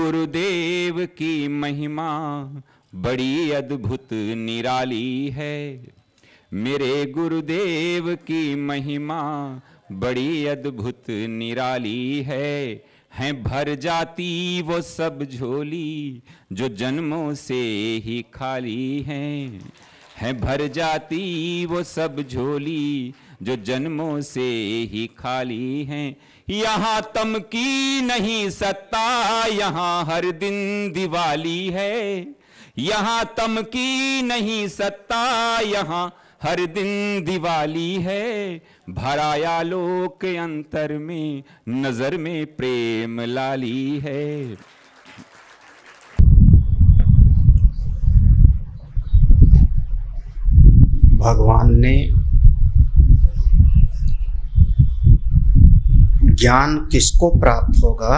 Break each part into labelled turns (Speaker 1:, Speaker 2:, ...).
Speaker 1: गुरुदेव की महिमा बड़ी अद्भुत निराली है। मेरे गुरुदेव की महिमा बड़ी अद्भुत निराली है भर जाती वो सब झोली जो जन्मों से ही खाली है भर जाती वो सब झोली जो जन्मों से ही खाली हैं। यहाँ तम की नहीं सत्ता, यहाँ हर दिन दिवाली है। यहाँ तम की नहीं सत्ता, यहाँ हर दिन दिवाली है। भराया लोक अंतर में, नजर में प्रेम लाली है।
Speaker 2: भगवान ने ज्ञान किसको प्राप्त होगा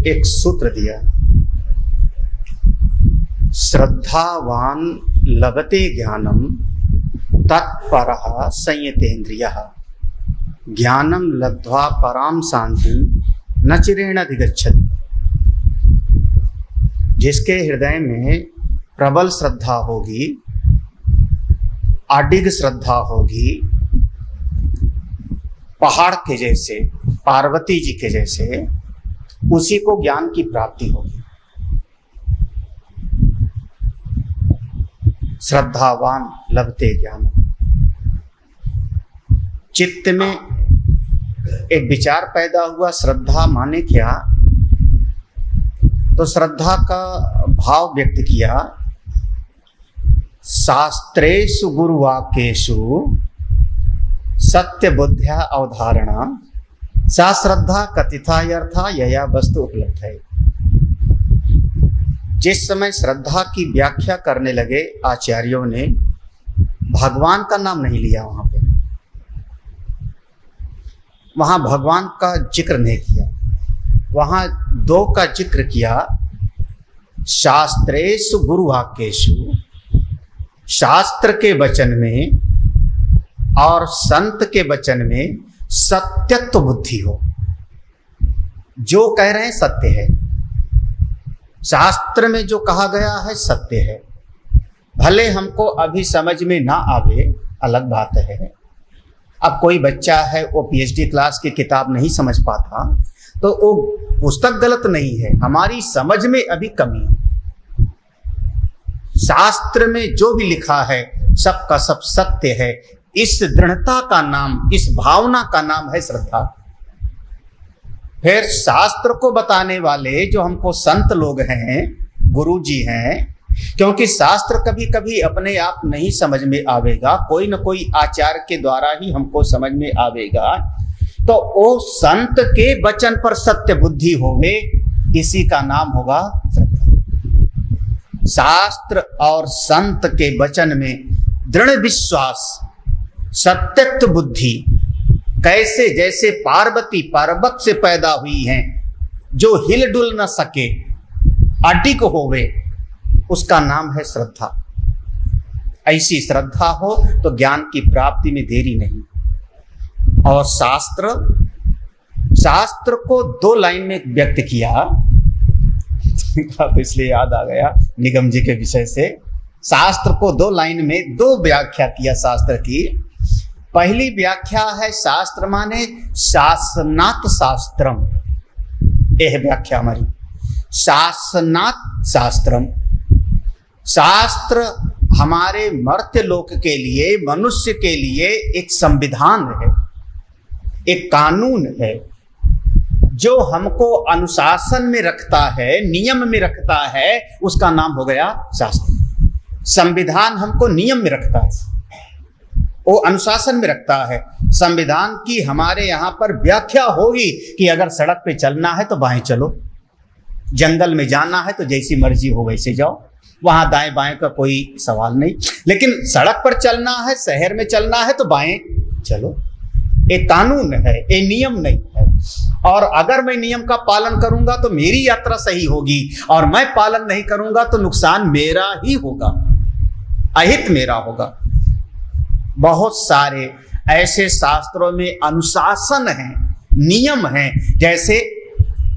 Speaker 2: एक सूत्र दिया, श्रद्धावान लभते ज्ञानम तत्परः संयतेन्द्रियः ज्ञानम लब्ध्वा पराम शांतिं न चिरेण अधिगच्छति। जिसके हृदय में प्रबल श्रद्धा होगी, अडिग श्रद्धा होगी, पहाड़ के जैसे, पार्वती जी के जैसे, उसी को ज्ञान की प्राप्ति होगी। श्रद्धावान लभते ज्ञान। चित्त में एक विचार पैदा हुआ, श्रद्धा माने क्या? तो श्रद्धा का भाव व्यक्त किया, शास्त्रेषु गुरुवाक्येषु सत्य बुद्ध्या अवधारणा सा श्रद्धा कथितायर्था यया वस्तु उपलब्ध है। जिस समय श्रद्धा की व्याख्या करने लगे आचार्यों ने, भगवान का नाम नहीं लिया वहां पे, वहां भगवान का जिक्र नहीं किया, वहां दो का जिक्र किया, शास्त्रेषु गुरुवाक्येषु, शास्त्र के वचन में और संत के वचन में सत्यत्व बुद्धि हो। जो कह रहे हैं सत्य है, शास्त्र में जो कहा गया है सत्य है। भले हमको अभी समझ में ना आवे, अलग बात है। अब कोई बच्चा है, वो पीएचडी क्लास की किताब नहीं समझ पाता, तो वो पुस्तक गलत नहीं है, हमारी समझ में अभी कमी है। शास्त्र में जो भी लिखा है सब का सब सत्य है। इस दृढ़ता का नाम, इस भावना का नाम है श्रद्धा। फिर शास्त्र को बताने वाले जो हमको संत लोग हैं, गुरु जी हैं, क्योंकि शास्त्र कभी कभी अपने आप नहीं समझ में आवेगा, कोई न कोई आचार्य के द्वारा ही हमको समझ में आवेगा। तो वो संत के वचन पर सत्य बुद्धि होवे, इसी का नाम होगा श्रद्धा। शास्त्र और संत के वचन में दृढ़ विश्वास, सत्यत्व बुद्धि, कैसे जैसे पार्वती पर्वत से पैदा हुई हैं, जो हिल डुल न सके, अडिग होवे, उसका नाम है श्रद्धा। ऐसी श्रद्धा हो तो ज्ञान की प्राप्ति में देरी नहीं। और शास्त्र को दो लाइन में व्यक्त किया, तो इसलिए याद आ गया निगम जी के विषय से। शास्त्र को दो लाइन में दो व्याख्या किया शास्त्र की। पहली व्याख्या है, शास्त्र माने शासनात् शास्त्रम, यह व्याख्या हमारी। शासनात् शास्त्रम, शास्त्र हमारे मर्त्य लोक के लिए, मनुष्य के लिए एक संविधान है, एक कानून है, जो हमको अनुशासन में रखता है, नियम में रखता है, उसका नाम हो गया शास्त्र। संविधान हमको नियम में रखता है, वो अनुशासन में रखता है। संविधान की हमारे यहाँ पर व्याख्या होगी कि अगर सड़क पे चलना है तो बाएं चलो, जंगल में जाना है तो जैसी मर्जी हो वैसे जाओ, वहां दाएं बाएं का कोई सवाल नहीं। लेकिन सड़क पर चलना है, शहर में चलना है तो बाएं चलो। एक कानून है, एक नियम नहीं है। और अगर मैं नियम का पालन करूंगा तो मेरी यात्रा सही होगी, और मैं पालन नहीं करूंगा तो नुकसान मेरा ही होगा, अहित मेरा होगा। बहुत सारे ऐसे शास्त्रों में अनुशासन है, नियम है। जैसे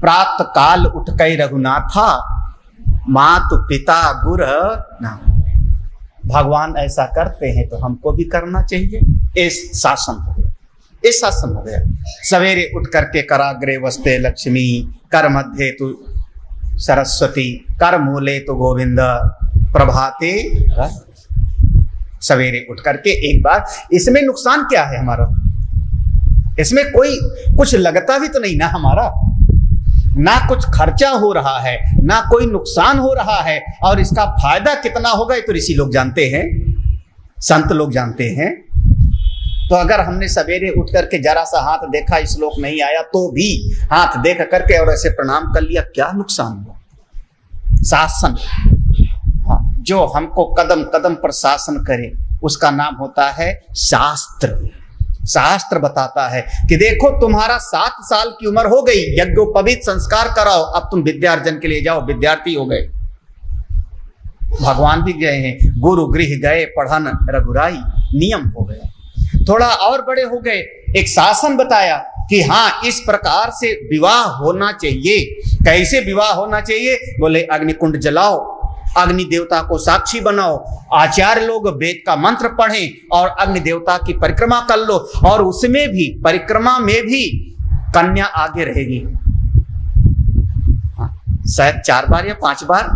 Speaker 2: प्रातः काल उठ कई रघुनाथा, मातु पिता गुर ना। भगवान ऐसा करते हैं तो हमको भी करना चाहिए। इस शासन हो गया, इस शासन हो गया। सवेरे उठ करके कराग्रे वस्ते लक्ष्मी, कर मध्य तु सरस्वती, कर मूले तो गोविंद, प्रभाते। सवेरे उठ करके एक बार, इसमें नुकसान क्या है हमारा? इसमें कोई कुछ लगता भी तो नहीं ना हमारा, ना कुछ खर्चा हो रहा है, ना कोई नुकसान हो रहा है, और इसका फायदा कितना होगा ये तो ऋषि लोग जानते हैं, संत लोग जानते हैं। तो अगर हमने सवेरे उठ करके जरा सा हाथ देखा, श्लोक नहीं आया तो भी हाथ देख करके और ऐसे प्रणाम कर लिया, क्या नुकसान हुआ? शासन, हाँ, जो हमको कदम कदम पर शासन करे उसका नाम होता है शास्त्र। शास्त्र बताता है कि देखो तुम्हारा 7 साल की उम्र हो गई, यज्ञोपवीत संस्कार कराओ, अब तुम विद्यार्जन के लिए जाओ, विद्यार्थी हो गए। भगवान भी गए हैं, गुरु गृह गए पढ़न रघुराई, नियम हो गया। थोड़ा और बड़े हो गए, एक शासन बताया कि हाँ इस प्रकार से विवाह होना चाहिए। कैसे विवाह होना चाहिए? बोले अग्निकुंड जलाओ, अग्नि देवता को साक्षी बनाओ, आचार्य लोग वेद का मंत्र पढ़ें और अग्नि देवता की परिक्रमा कर लो, और उसमें भी परिक्रमा में भी कन्या आगे रहेगी। शायद 4 बार या 5 बार,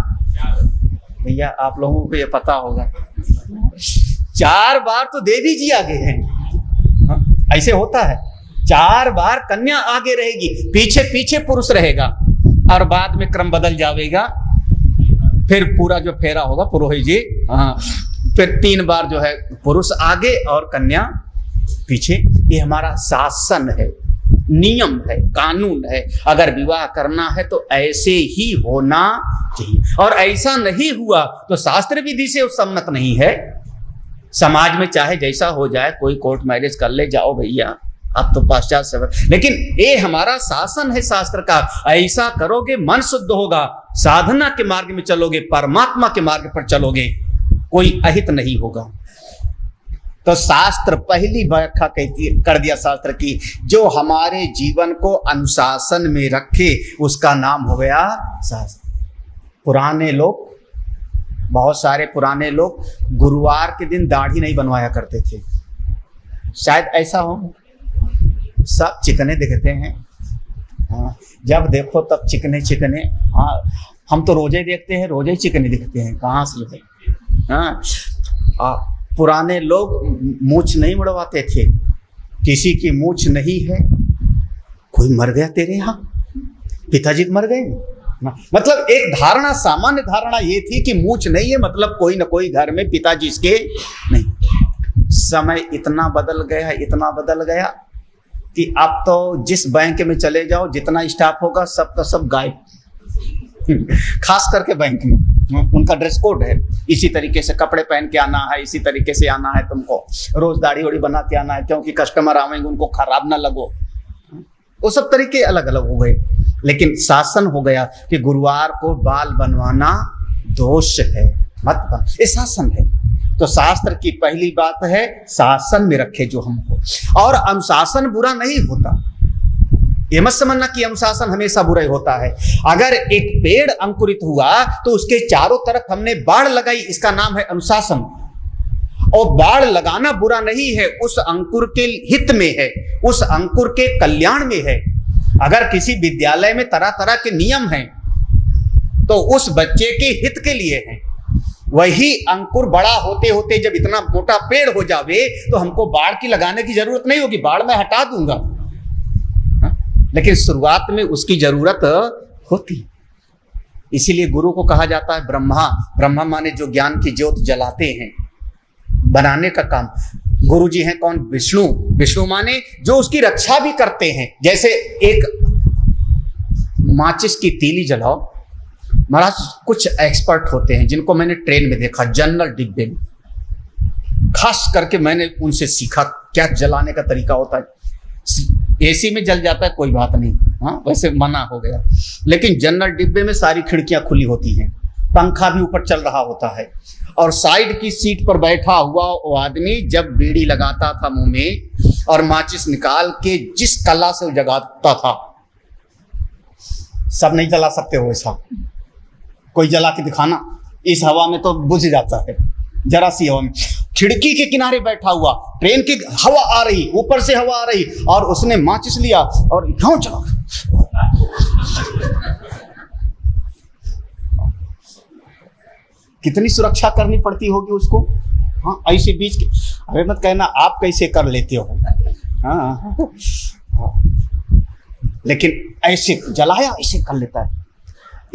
Speaker 2: भैया आप लोगों को ये पता होगा, 4 बार तो देवी जी आगे हैं। ऐसे होता है, 4 बार कन्या आगे रहेगी, पीछे पीछे पुरुष रहेगा, और बाद में क्रम बदल जाएगा। फिर पूरा जो फेरा होगा पुरोहित जी, हाँ, फिर 3 बार जो है पुरुष आगे और कन्या पीछे। ये हमारा शासन है, नियम है, कानून है। अगर विवाह करना है तो ऐसे ही होना चाहिए, और ऐसा नहीं हुआ तो शास्त्र विधि से सम्मत नहीं है। समाज में चाहे जैसा हो जाए, कोई कोर्ट मैरिज कर ले, जाओ भैया, अब तो पाश्चात्य सेवा, लेकिन ये हमारा शासन है शास्त्र का। ऐसा करोगे मन शुद्ध होगा, साधना के मार्ग में चलोगे, परमात्मा के मार्ग पर चलोगे, कोई अहित नहीं होगा। तो शास्त्र पहली व्याख्या कर दिया शास्त्र की, जो हमारे जीवन को अनुशासन में रखे उसका नाम हो गया शास्त्र। पुराने लोग, बहुत सारे पुराने लोग गुरुवार के दिन दाढ़ी नहीं बनवाया करते थे, शायद ऐसा हो, सब चिकने दिखते हैं। हाँ, जब देखो तब चिकने चिकने। हाँ, हम तो रोजे देखते हैं, रोजे चिकने दिखते हैं, कहाँ से? हाँ, पुराने लोग मूछ नहीं मुड़वाते थे, किसी की मूछ नहीं है, कोई मर गया तेरे यहाँ, पिताजी मर गए, मतलब एक धारणा, सामान्य धारणा ये थी कि मूछ नहीं है मतलब कोई न कोई घर में पिताजी इसके नहीं। समय इतना बदल गया, इतना बदल गया कि अब तो जिस बैंक में चले जाओ, जितना स्टाफ होगा सब का सब गायब। खास करके बैंक में उनका ड्रेस कोड है, इसी तरीके से कपड़े पहन के आना है, इसी तरीके से आना है, तुमको रोज दाढ़ी वड़ी बना के आना है, क्योंकि कस्टमर आवेंगे उनको खराब ना लगो। वो सब तरीके अलग अलग हो गए, लेकिन शासन हो गया कि गुरुवार को बाल बनवाना दोष है, मत बन, ये शासन है। तो शास्त्र की पहली बात है शासन में रखे जो हमको, और अनुशासन बुरा नहीं होता। ये मत समझना कि अनुशासन हमेशा बुरा ही होता है। अगर एक पेड़ अंकुरित हुआ तो उसके चारों तरफ हमने बाड़ लगाई, इसका नाम है अनुशासन। और बाड़ लगाना बुरा नहीं है, उस अंकुर के हित में है, उस अंकुर के कल्याण में है। अगर किसी विद्यालय में तरह तरह के नियम हैं तो उस बच्चे के हित के लिए हैं। वही अंकुर बड़ा होते होते जब इतना मोटा पेड़ हो जावे तो हमको बाड़ की लगाने की जरूरत नहीं होगी, बाड़ में हटा दूंगा, लेकिन शुरुआत में उसकी जरूरत होती। इसीलिए गुरु को कहा जाता है ब्रह्मा। ब्रह्मा माने जो ज्ञान की ज्योत जलाते हैं, बनाने का काम। गुरु जी हैं कौन? विष्णु। विष्णु माने जो उसकी रक्षा भी करते हैं। जैसे एक माचिस की तीली जलाओ, महाराज कुछ एक्सपर्ट होते हैं जिनको मैंने ट्रेन में देखा, जनरल डिब्बे में, खास करके मैंने उनसे सीखा क्या जलाने का तरीका होता है। एसी में जल जाता है कोई बात नहीं, हाँ वैसे मना हो गया, लेकिन जनरल डिब्बे में सारी खिड़कियां खुली होती हैं, पंखा भी ऊपर चल रहा होता है, और साइड की सीट पर बैठा हुआ वो आदमी जब बीड़ी लगाता था मुंह में और माचिस निकाल के जिस कला से वो जगाता था, सब नहीं जला सकते हो ऐसा, कोई जला के दिखाना। इस हवा में तो बुझ जाता है, जरा सी हवा में। खिड़की के किनारे बैठा हुआ, ट्रेन की हवा आ रही, ऊपर से हवा आ रही, और उसने माचिस लिया और क्यों चला। कितनी सुरक्षा करनी पड़ती होगी उसको। हाँ, ऐसे बीच के, अरे मत कहना आप कैसे कर लेते हो। हाँ, लेकिन ऐसे जलाया, ऐसे कर लेता है।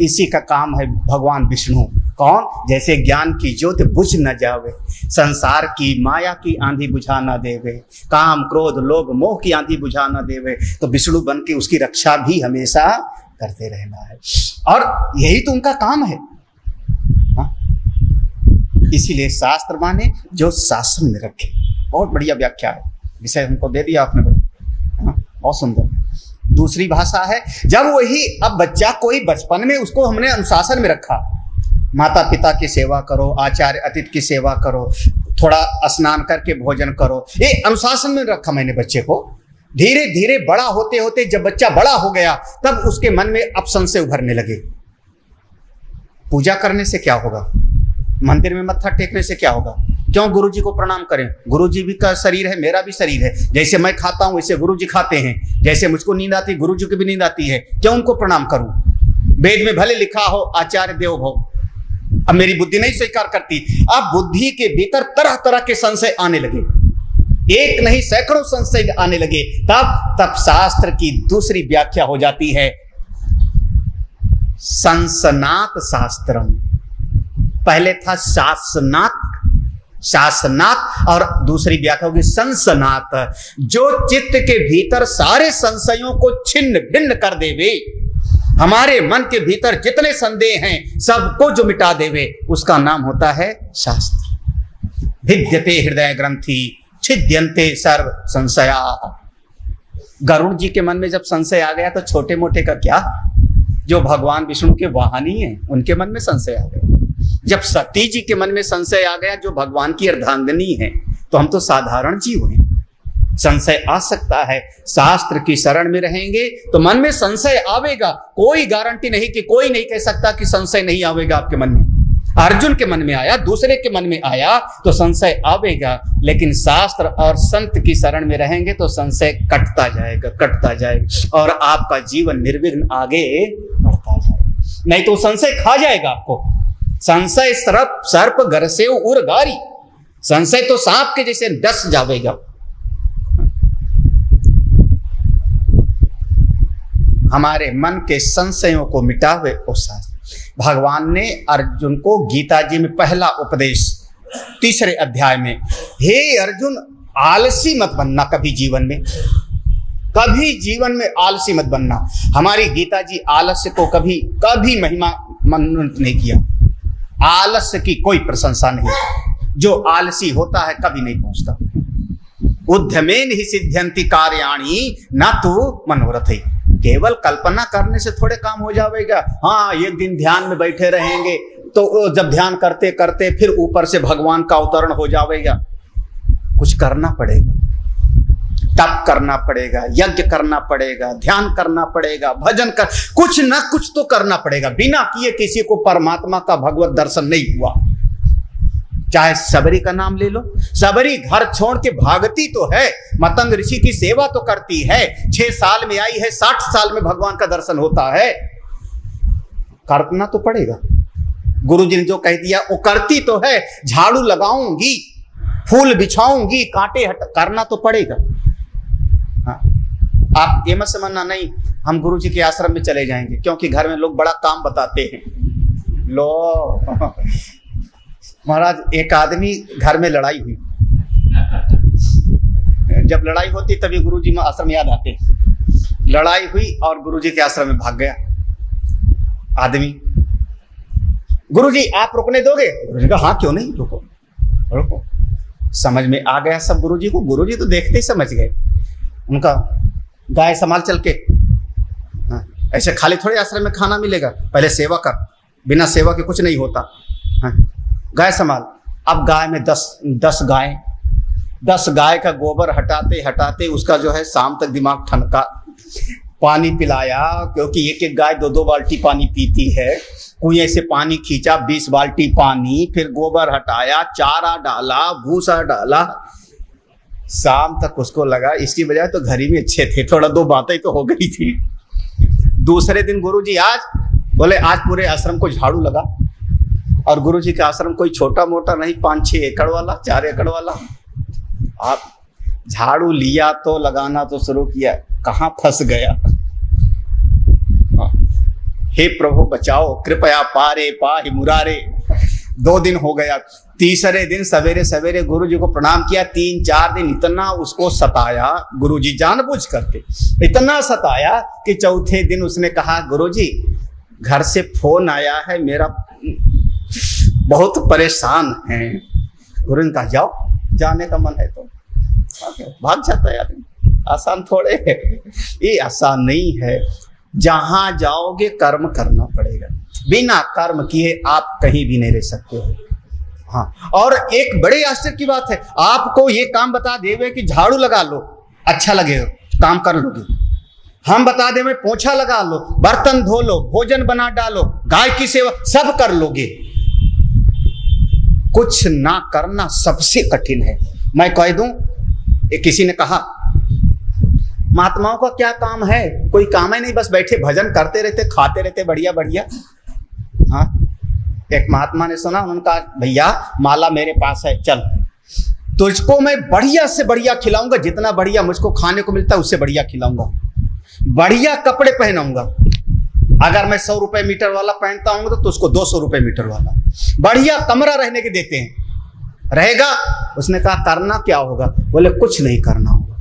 Speaker 2: इसी का काम है भगवान विष्णु। कौन? जैसे ज्ञान की ज्योति बुझ न जावे, संसार की माया की आंधी बुझा न देवे, काम क्रोध लोभ मोह की आंधी बुझा न देवे, तो विष्णु बन के उसकी रक्षा भी हमेशा करते रहना है। और यही तो उनका काम है। इसीलिए शास्त्र माने जो शासन में रखे। बहुत बढ़िया व्याख्या है, विषय हमको दे दिया आपने, बहुत सुंदर। दूसरी भाषा है, जब वही अब बच्चा कोई बचपन में उसको हमने अनुशासन में रखा, माता पिता की सेवा करो, आचार्य अतिथि की सेवा करो, थोड़ा स्नान करके भोजन करो, ये अनुशासन में रखा मैंने बच्चे को। धीरे धीरे बड़ा होते होते जब बच्चा बड़ा हो गया, तब उसके मन में अब संशय उभरने लगे। पूजा करने से क्या होगा, मंदिर में मत्था टेकने से क्या होगा, क्यों गुरुजी को प्रणाम करें, गुरुजी भी का शरीर है, मेरा भी शरीर है, जैसे मैं खाता हूं वैसे गुरुजी खाते हैं, जैसे मुझको नींद आती है गुरुजी को भी नींद आती है, क्यों उनको प्रणाम करूं। वेद में भले लिखा हो आचार्य देवो भव, अब मेरी बुद्धि नहीं स्वीकार करती। अब बुद्धि के भीतर तरह तरह के संशय आने लगे, एक नहीं सैकड़ों संशय आने लगे। तब शास्त्र की दूसरी व्याख्या हो जाती है संसनात शास्त्रम। पहले था शासनात और दूसरी व्याख्या होगी संसनात, जो चित्त के भीतर सारे संशयों को छिन्न भिन्न कर देवे, हमारे मन के भीतर जितने संदेह हैं सबको जो मिटा देवे, उसका नाम होता है शास्त्र। भिद्यते हृदय ग्रंथि छिद्यन्ते सर्व संशया। गरुड़ जी के मन में जब संशय आ गया तो छोटे मोटे का क्या, जो भगवान विष्णु के वाहनी हैं उनके मन में संशय आ गया। जब सती जी के मन में संशय आ गया, जो भगवान की अर्धांगिनी है, तो हम तो साधारण जीव हैं, संशय आ सकता है। शास्त्र की शरण में रहेंगे तो मन में संशय आवेगा, कोई गारंटी नहीं कि कोई नहीं कह सकता कि संशय नहीं आवेगा आपके मन में। अर्जुन के मन में आया, दूसरे के मन में आया तो संशय आवेगा, लेकिन शास्त्र और संत की शरण में रहेंगे तो संशय कटता जाएगा और आपका जीवन निर्विघ्न आगे बढ़ता जाएगा। नहीं तो संशय खा जाएगा आपको। संशय सर्प घर से उर गारी, संशय तो सांप के जैसे डस जावेगा। हमारे मन के संशयों को मिटावे वो शास्त्र। भगवान ने अर्जुन को गीता जी में पहला उपदेश 3 अध्याय में, हे अर्जुन आलसी मत बनना, कभी जीवन में आलसी मत बनना। हमारी गीता जी आलस्य को कभी महिमा मनोनीत नहीं किया, आलस्य की कोई प्रशंसा नहीं। जो आलसी होता है कभी नहीं पहुंचता। उद्यमेन ही सिद्ध्यंति कार्याणि न तो मनोरथ। केवल कल्पना करने से थोड़े काम हो जाएगा। हाँ, एक दिन ध्यान में बैठे रहेंगे तो जब ध्यान करते करते फिर ऊपर से भगवान का अवतरण हो जाएगा। कुछ करना पड़ेगा, तप करना पड़ेगा, यज्ञ करना पड़ेगा, ध्यान करना पड़ेगा, भजन कर, कुछ ना कुछ तो करना पड़ेगा। बिना किए किसी को परमात्मा का भगवत दर्शन नहीं हुआ। चाहे सबरी का नाम ले लो, सबरी घर छोड़ के भागती तो है, मतंग ऋषि की सेवा तो करती है, 6 साल में आई है, 60 साल में भगवान का दर्शन होता है। करना तो पड़ेगा। गुरु जी ने जो कह दिया वो करती तो है। झाड़ू लगाऊंगी, फूल बिछाऊंगी, कांटे करना तो पड़ेगा। हाँ, आप ये मत समझना नहीं हम गुरु जी के आश्रम में चले जाएंगे, क्योंकि घर में लोग बड़ा काम बताते हैं। लो महाराज, एक आदमी घर में लड़ाई हुई, जब लड़ाई होती तभी गुरु जी में आश्रम याद आते। लड़ाई हुई और गुरु जी के आश्रम में भाग गया आदमी। गुरु जी आप रुकने दोगे? गुरु जी कहा हाँ क्यों नहीं, रुको। समझ में आ गया सब गुरु जी को। गुरु जी तो देखते ही समझ गए। उनका गाय संभाल चल के, हाँ, ऐसे खाली थोड़े आश्रम में खाना मिलेगा, पहले सेवा कर, बिना सेवा के कुछ नहीं होता। हाँ, गाय संभाल। अब गाय में 10 गाय का गोबर हटाते हटाते उसका जो है शाम तक दिमाग ठनका। पानी पिलाया, क्योंकि एक एक गाय 2-2 बाल्टी पानी पीती है। कुएं से पानी खींचा, 20 बाल्टी पानी, फिर गोबर हटाया, चारा डाला, भूसा डाला। शाम तक उसको लगा इसकी बजाय तो घर ही में अच्छे थे, थोड़ा 2 बातें तो हो गई थी। दूसरे दिन गुरुजी आज बोले आज पूरे आश्रम को झाड़ू लगा। और गुरुजी का आश्रम कोई छोटा मोटा नहीं, 5-6 एकड़ वाला, 4 एकड़ वाला। आप झाड़ू लिया तो लगाना तो शुरू किया, कहां फंस गया। हे प्रभु बचाओ, कृपया पारे पाहि मुरारे। 2 दिन हो गया। तीसरे दिन सवेरे सवेरे गुरुजी को प्रणाम किया। 3-4 दिन इतना उसको सताया, गुरुजी जानबूझ करके इतना सताया कि चौथे दिन उसने कहा गुरुजी घर से फोन आया है, मेरा बहुत परेशान है। गुरु ने कहा जाओ, जाने का मन है तो भाग जाता है आदमी। आसान थोड़े है, ये आसान नहीं है। जहां जाओगे कर्म करना पड़ेगा, बिना कर्म किए आप कहीं भी नहीं रह सकते हो। हाँ, और एक बड़े आश्चर्य की बात है, आपको ये काम बता देवे कि झाड़ू लगा लो, अच्छा लगेगा, काम कर लोगे। हम बता देवे पोछा लगा लो, बर्तन धो लो, भोजन बना डालो, गाय की सेवा, सब कर लोगे। कुछ ना करना सबसे कठिन है। मैं कह दूं, किसी ने कहा महात्माओं का क्या काम है, कोई काम ही नहीं, बस बैठे भजन करते रहते, खाते रहते, बढ़िया बढ़िया। हाँ, एक महात्मा ने सुना, उन्होंने कहा भैया माला मेरे पास है, चल तुझको मैं बढ़िया से बढ़िया खिलाऊंगा, जितना बढ़िया मुझको खाने को मिलता है उससे बढ़िया खिलाऊंगा, बढ़िया कपड़े पहनाऊंगा। अगर मैं 100 रुपए मीटर वाला पहनता हूं तो उसको 200 रुपए मीटर वाला, बढ़िया कमरा रहने के देते हैं, रहेगा। उसने कहा करना क्या होगा? बोले कुछ नहीं करना होगा,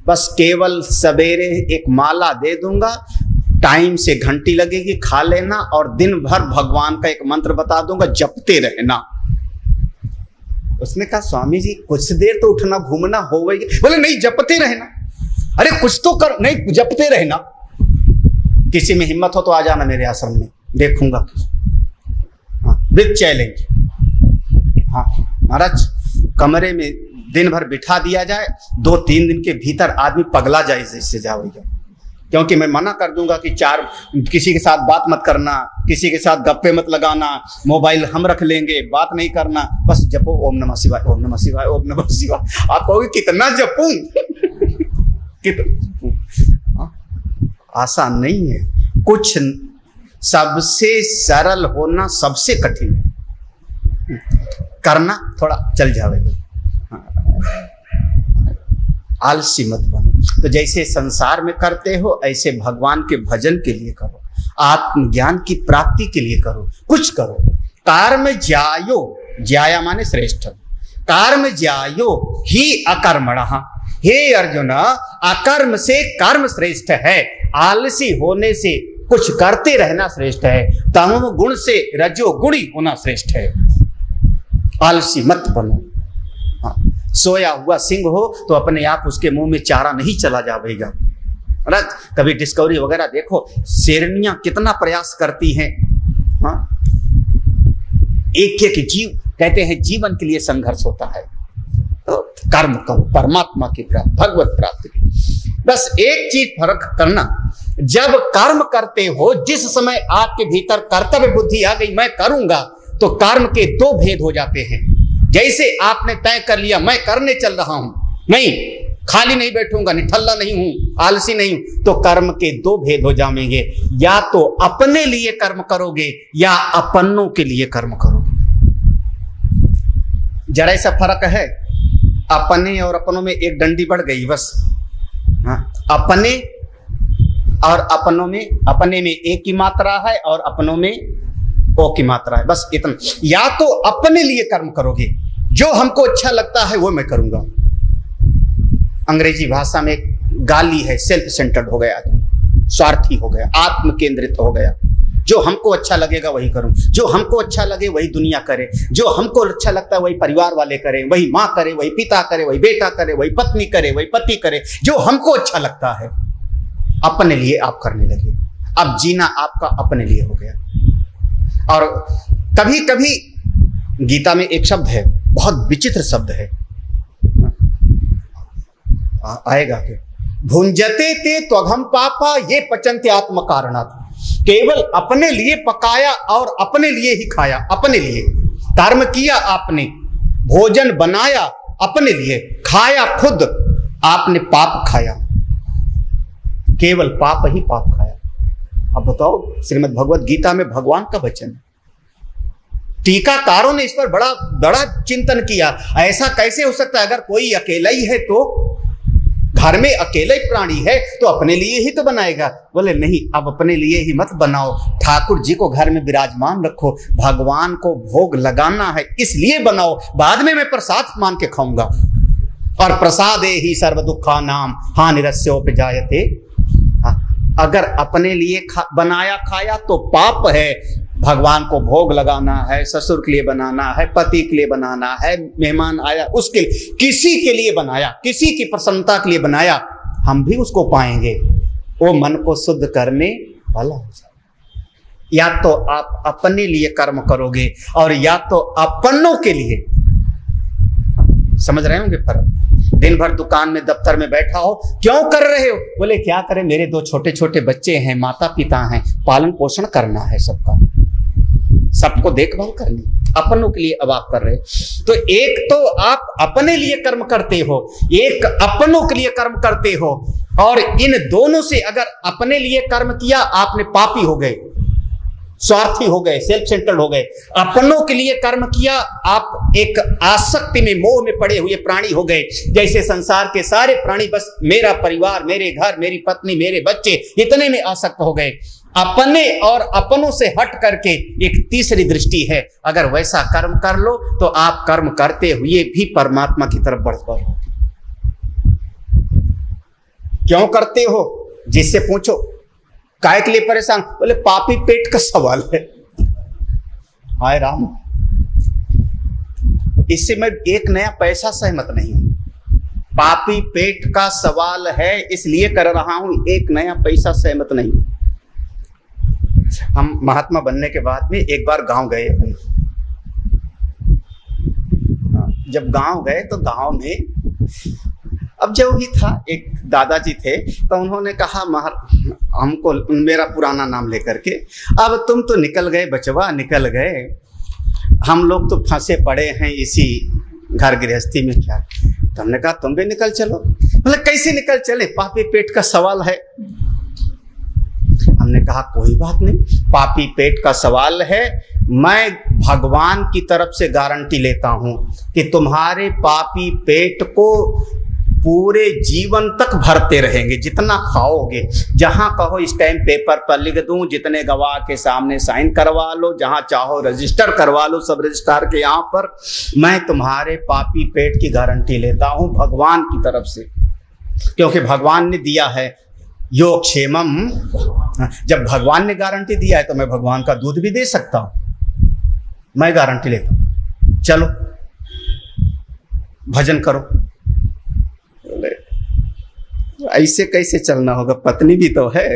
Speaker 2: बस केवल सवेरे एक माला दे दूंगा, टाइम से घंटी लगेगी, खा लेना, और दिन भर भगवान का एक मंत्र बता दूंगा, जपते रहना। उसने कहा स्वामी जी कुछ देर तो उठना घूमना होगा। बोले नहीं, जपते रहना। अरे कुछ तो कर, नहीं जपते रहना। किसी में हिम्मत हो तो आ जाना मेरे आश्रम में, देखूंगा। हाँ, विद चैलेंज। हाँ महाराज, कमरे में दिन भर बिठा दिया जाए, 2-3 दिन के भीतर आदमी पगला जाए जैसे जाओगे। क्योंकि मैं मना कर दूंगा कि किसी के साथ बात मत करना, किसी के साथ गप्पे मत लगाना, मोबाइल हम रख लेंगे, बात नहीं करना, बस जपो ओम नमः शिवाय, ओम नमः शिवाय, ओम नमः शिवाय। आप कहोगे कितना जपूं? कितना आसान नहीं है। कुछ सबसे सरल होना सबसे कठिन है, करना थोड़ा चल जाएगा। आलसी मत बनो। तो जैसे संसार में करते हो ऐसे भगवान के भजन के लिए करो, आत्मज्ञान की प्राप्ति के लिए करो, कुछ करो। कर्म ज्यायो, ज्याया माने श्रेष्ठ, कर्म ज्यायो ही अकर्मणः। हे अर्जुन, अकर्म से कर्म श्रेष्ठ है, आलसी होने से कुछ करते रहना श्रेष्ठ है, तमो गुण से रजो गुणी होना श्रेष्ठ है। आलसी मत बनो। हाँ, सोया हुआ सिंह हो तो अपने आप उसके मुंह में चारा नहीं चला जाएगा। कभी डिस्कवरी वगैरह देखो, शेरनियां कितना प्रयास करती हैं। हाँ, एक एक जीव कहते हैं जीवन के लिए संघर्ष होता है। तो कर्म करो परमात्मा की प्राप्ति, भगवत प्राप्ति की। बस एक चीज फर्क करना, जब कर्म करते हो, जिस समय आपके भीतर कर्तव्य बुद्धि आ गई मैं करूंगा, तो कर्म के 2 भेद हो जाते हैं। जैसे आपने तय कर लिया मैं करने चल रहा हूं, नहीं खाली नहीं बैठूंगा, निठल्ला नहीं हूं, आलसी नहीं हूं, तो कर्म के 2 भेद हो जाएंगे। या तो अपने लिए कर्म करोगे या अपनों के लिए कर्म करोगे। जरा सा फर्क है, अपने और अपनों में एक डंडी बढ़ गई बस। हाँ, अपने और अपनों में, अपने में एक की मात्रा है और अपनों में ओ की मात्रा है, बस इतना। या तो अपने लिए कर्म करोगे, जो हमको अच्छा लगता है वो मैं करूंगा। अंग्रेजी भाषा में एक गाली है, सेल्फ सेंटर्ड हो गया, स्वार्थी हो गया, आत्म केंद्रित हो गया। जो हमको अच्छा लगेगा वही करूं, जो हमको अच्छा लगे वही दुनिया करे, जो हमको अच्छा लगता है वही परिवार वाले करें, वही माँ करे, वही पिता करे, वही बेटा करे, वही पत्नी करे, वही पति करे, जो हमको अच्छा लगता है अपने लिए आप करने लगे। अब जीना आपका अपने लिए हो गया। और कभी कभी गीता में एक शब्द है, बहुत विचित्र शब्द है, आएगा कि भुंजते ते त्वघम पापा ये पचन्ते आत्म कारणात्। केवल अपने लिए पकाया और अपने लिए ही खाया, अपने लिए कर्म किया, आपने भोजन बनाया अपने लिए, खाया खुद, आपने पाप खाया, केवल पाप ही पाप खाया। अब बताओ, श्रीमद् भगवत गीता में भगवान का वचन, टीकाकारों ने इस पर बड़ा बड़ा चिंतन किया। ऐसा कैसे हो सकता है? अगर कोई अकेला ही है तो, घर में अकेला ही प्राणी है तो अपने लिए ही तो बनाएगा। बोले नहीं, अब अपने लिए ही मत बनाओ, ठाकुर जी को घर में विराजमान रखो, भगवान को भोग लगाना है इसलिए बनाओ, बाद में मैं प्रसाद मान के खाऊंगा। और प्रसादे ही सर्व दुखा नाम हानिरस्योपजायते। अगर अपने लिए बनाया खाया तो पाप है, भगवान को भोग लगाना है, ससुर के लिए बनाना है, पति के लिए बनाना है, मेहमान आया उसके लिए, किसी के लिए बनाया, किसी की प्रसन्नता के लिए बनाया, हम भी उसको पाएंगे। वो मन को शुद्ध करने वाला हो जाए। या तो आप अपने लिए कर्म करोगे और या तो अपनों के लिए। समझ रहे होंगे फर्क? दिन भर दुकान में दफ्तर में बैठा हो, क्यों कर रहे हो? बोले क्या करें, मेरे 2 छोटे छोटे बच्चे हैं, माता पिता हैं, पालन पोषण करना है, सबका सबको देखभाल करनी, अपनों के लिए अब आप कर रहे। तो एक तो आप अपने लिए कर्म करते हो, एक अपनों के लिए कर्म करते हो, और इन दोनों से अगर अपने लिए कर्म किया आपने पापी हो गए, स्वार्थी हो गए, सेल्फ सेंटर्ड हो गए। अपनों के लिए कर्म किया आप एक आसक्ति में, मोह में पड़े हुए प्राणी हो गए। जैसे संसार के सारे प्राणी बस मेरा परिवार, मेरे घर, मेरी पत्नी, मेरे बच्चे, इतने में आसक्त हो गए। अपने और अपनों से हट करके एक तीसरी दृष्टि है, अगर वैसा कर्म कर लो तो आप कर्म करते हुए भी परमात्मा की तरफ बढ़ पाओ। क्यों करते हो? जिससे पूछो काय के लिए परेशान? बोले पापी पेट का सवाल है। हाय राम, इससे मैं एक नया पैसा सहमत नहीं हूं। पापी पेट का सवाल है इसलिए कर रहा हूं, एक नया पैसा सहमत नहीं। हम महात्मा बनने के बाद में एक बार गांव गए। जब गांव गए तो गांव में अब जो भी था, एक दादाजी थे, तो उन्होंने कहा हमको, मेरा पुराना नाम लेकर के, अब तुम तो निकल गए बचवा, निकल गए, हम लोग तो फंसे पड़े हैं इसी घर गृहस्थी में, क्या? तो हमने कहा तुम भी निकल चलो। मतलब कैसे निकल चले? पापी पेट का सवाल है। हमने कहा कोई बात नहीं, पापी पेट का सवाल है, मैं भगवान की तरफ से गारंटी लेता हूं कि तुम्हारे पापी पेट को पूरे जीवन तक भरते रहेंगे, जितना खाओगे। जहां कहो स्टैम्प पेपर पर लिख दूं, जितने गवाह के सामने साइन करवा लो, जहां चाहो रजिस्टर करवा लो, सब रजिस्ट्रार के यहां पर, मैं तुम्हारे पापी पेट की गारंटी लेता हूं भगवान की तरफ से, क्योंकि भगवान ने दिया है योगक्षेमम। जब भगवान ने गारंटी दिया है तो मैं भगवान का दूध भी दे सकता हूं। मैं गारंटी लेता हूं, चलो भजन करो। ऐसे कैसे चलना होगा? पत्नी भी तो है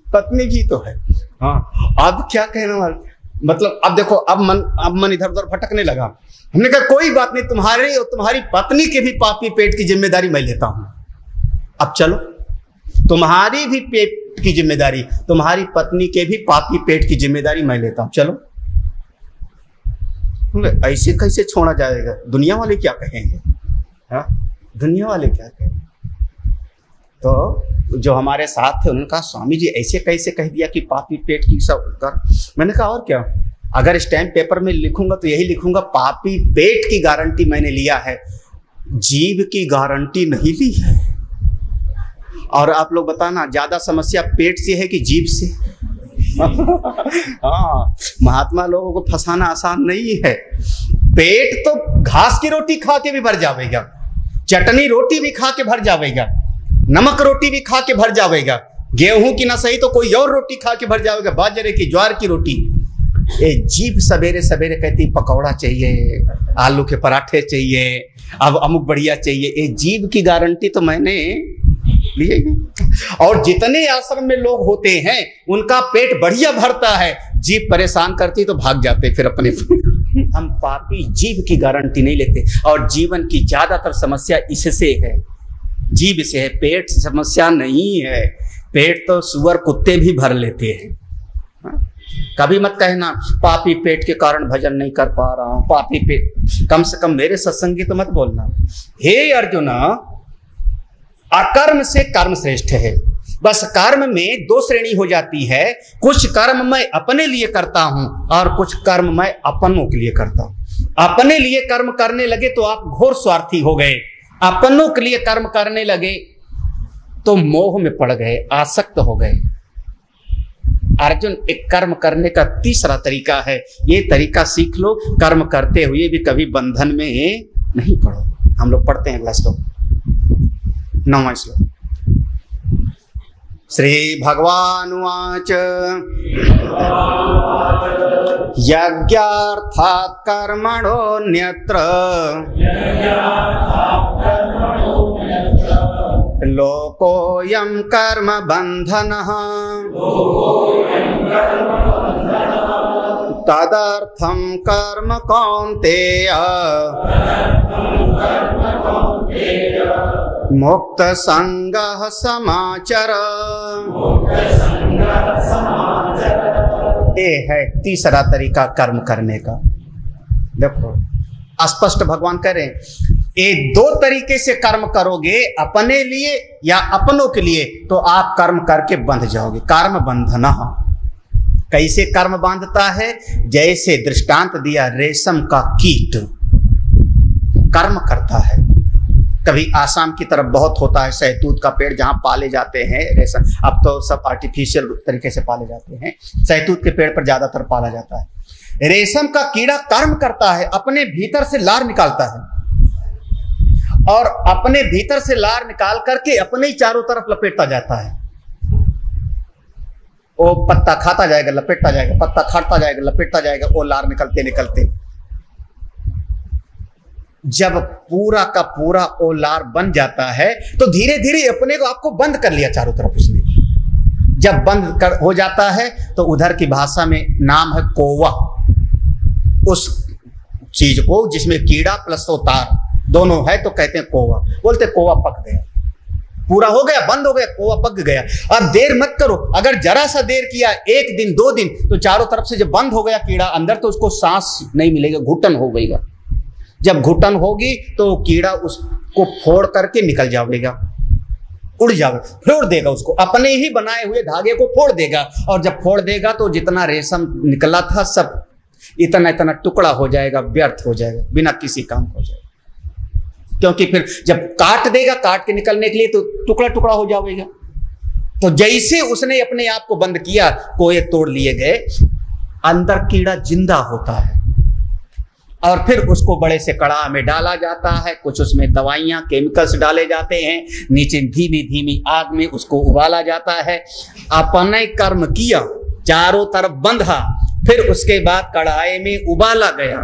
Speaker 2: पत्नी भी तो है। हाँ, अब क्या कहने वाले, मतलब अब देखो, अब मन इधर उधर भटकने लगा। हमने कहा कोई बात नहीं, तुम्हारे और तुम्हारी पत्नी के भी पापी पेट की जिम्मेदारी मैं लेता हूं। अब चलो, तुम्हारी भी पेट की जिम्मेदारी, तुम्हारी पत्नी के भी पापी पेट की जिम्मेदारी मैं लेता हूं, चलो। ऐसे कैसे छोड़ा जाएगा? दुनिया वाले क्या कहेंगे? हाँ, दुनिया वाले क्या कहेंगे? तो जो हमारे साथ थे उन्होंने कहा स्वामी जी ऐसे कैसे कह दिया कि पापी पेट की सब कर। मैंने कहा और क्या, अगर स्टैम्प पेपर में लिखूंगा तो यही लिखूंगा पापी पेट की गारंटी मैंने लिया है, जीव की गारंटी नहीं ली है। और आप लोग बताना, ज्यादा समस्या पेट से है कि जीभ से? हाँ, महात्मा लोगों को फंसाना आसान नहीं है। पेट तो घास की रोटी खा के भी भर जाएगा, चटनी रोटी भी खा के भर जाएगा, नमक रोटी भी खा के भर जाएगा, गेहूं की ना सही तो कोई और रोटी खा के भर जाएगा, बाजरे की, ज्वार की रोटी। ये जीभ सवेरे सवेरे कहती पकौड़ा चाहिए, आलू के पराठे चाहिए, अब अमुक बढ़िया चाहिए। ये जीभ की गारंटी तो मैंने लिए। और जितने आश्रम में लोग होते हैं उनका पेट बढ़िया भरता है, जीभ परेशान करती तो भाग जाते फिर अपने। हम पापी जीभ की गारंटी नहीं लेते, और जीवन की ज्यादातर समस्या इससे है। जीभ से है, पेट से समस्या नहीं है। पेट तो सुअर कुत्ते भी भर लेते हैं। कभी मत कहना पापी पेट के कारण भजन नहीं कर पा रहा हूं, पापी पेट। कम से कम मेरे सत्संगी तो मत बोलना। हे अर्जुन, अकर्म से कर्म श्रेष्ठ है। बस कर्म में दो श्रेणी हो जाती है, कुछ कर्म मैं अपने लिए करता हूं और कुछ कर्म मैं अपनों के लिए करता हूं। अपने लिए कर्म करने लगे तो आप घोर स्वार्थी हो गए, अपनों के लिए कर्म करने लगे तो मोह में पड़ गए, आसक्त हो गए। अर्जुन, एक कर्म करने का तीसरा तरीका है, ये तरीका सीख लो, कर्म करते हुए भी कभी बंधन में नहीं पड़ो। हम लोग पढ़ते हैं अगला श्लोक, 9वां श्लोक। श्री भगवानुवाच यज्ञार्थात् कर्मणोऽन्यत्र लोकोऽयं कर्म बन्धनः तदर्थं कर्म कौन्तेय मुक्त संगः समाचर। ये है तीसरा तरीका कर्म करने का। देखो स्पष्ट भगवान कह रहे हैं, ये दो तरीके से कर्म करोगे, अपने लिए या अपनों के लिए, तो आप कर्म करके बंध जाओगे। कर्म बंधन। कैसे कर्म बांधता है? जैसे दृष्टांत दिया, रेशम का कीट कर्म करता है। कभी आसाम की तरफ बहुत होता है सहतूत का पेड़, जहां पाले जाते हैं रेशम। अब तो सब आर्टिफिशियल तरीके से पाले जाते हैं, सहतूत के पेड़ पर ज्यादातर पाला जाता है। रेशम का कीड़ा कर्म करता है, अपने भीतर से लार निकालता है और अपने भीतर से लार निकाल करके अपने ही चारों तरफ लपेटता जाता है। वो पत्ता खाता जाएगा, लपेटता जाएगा, पत्ता खाता जाएगा, लपेटता जाएगा, वो लार निकलते निकलते जब पूरा का पूरा वो लार बन जाता है तो धीरे धीरे अपने को आपको बंद कर लिया चारों तरफ उसने। जब बंद कर हो जाता है तो उधर की भाषा में नाम है कोवा। उस चीज को जिसमें कीड़ा प्लस तार दोनों है तो कहते हैं कोवा। बोलते कोवा पक गया, पूरा हो गया, बंद हो गया, कोवा पक गया। अब देर मत करो, अगर जरा सा देर किया, 1 दिन 2 दिन, तो चारों तरफ से जब बंद हो गया कीड़ा अंदर, तो उसको सांस नहीं मिलेगा, घुटन हो गईगा। जब घुटन होगी तो कीड़ा उसको फोड़ करके निकल जाएगा, उड़ जाएगा, फोड़ देगा उसको, अपने ही बनाए हुए धागे को फोड़ देगा। और जब फोड़ देगा तो जितना रेशम निकला था सब इतना इतना टुकड़ा हो जाएगा, व्यर्थ हो जाएगा, बिना किसी काम हो जाएगा। क्योंकि फिर जब काट देगा, काट के निकलने के लिए तो टुकड़ा टुकड़ा हो जाएगा। तो जैसे उसने अपने आप को बंद किया, कोए तोड़ लिए गए, अंदर कीड़ा जिंदा होता है और फिर उसको बड़े से कड़ाह में डाला जाता है। कुछ उसमें दवाइयां, केमिकल्स डाले जाते हैं, नीचे धीमी धीमी आग में उसको उबाला जाता है। अपने कर्म किया, चारों तरफ बंधा, फिर उसके बाद कढ़ाई में उबाला गया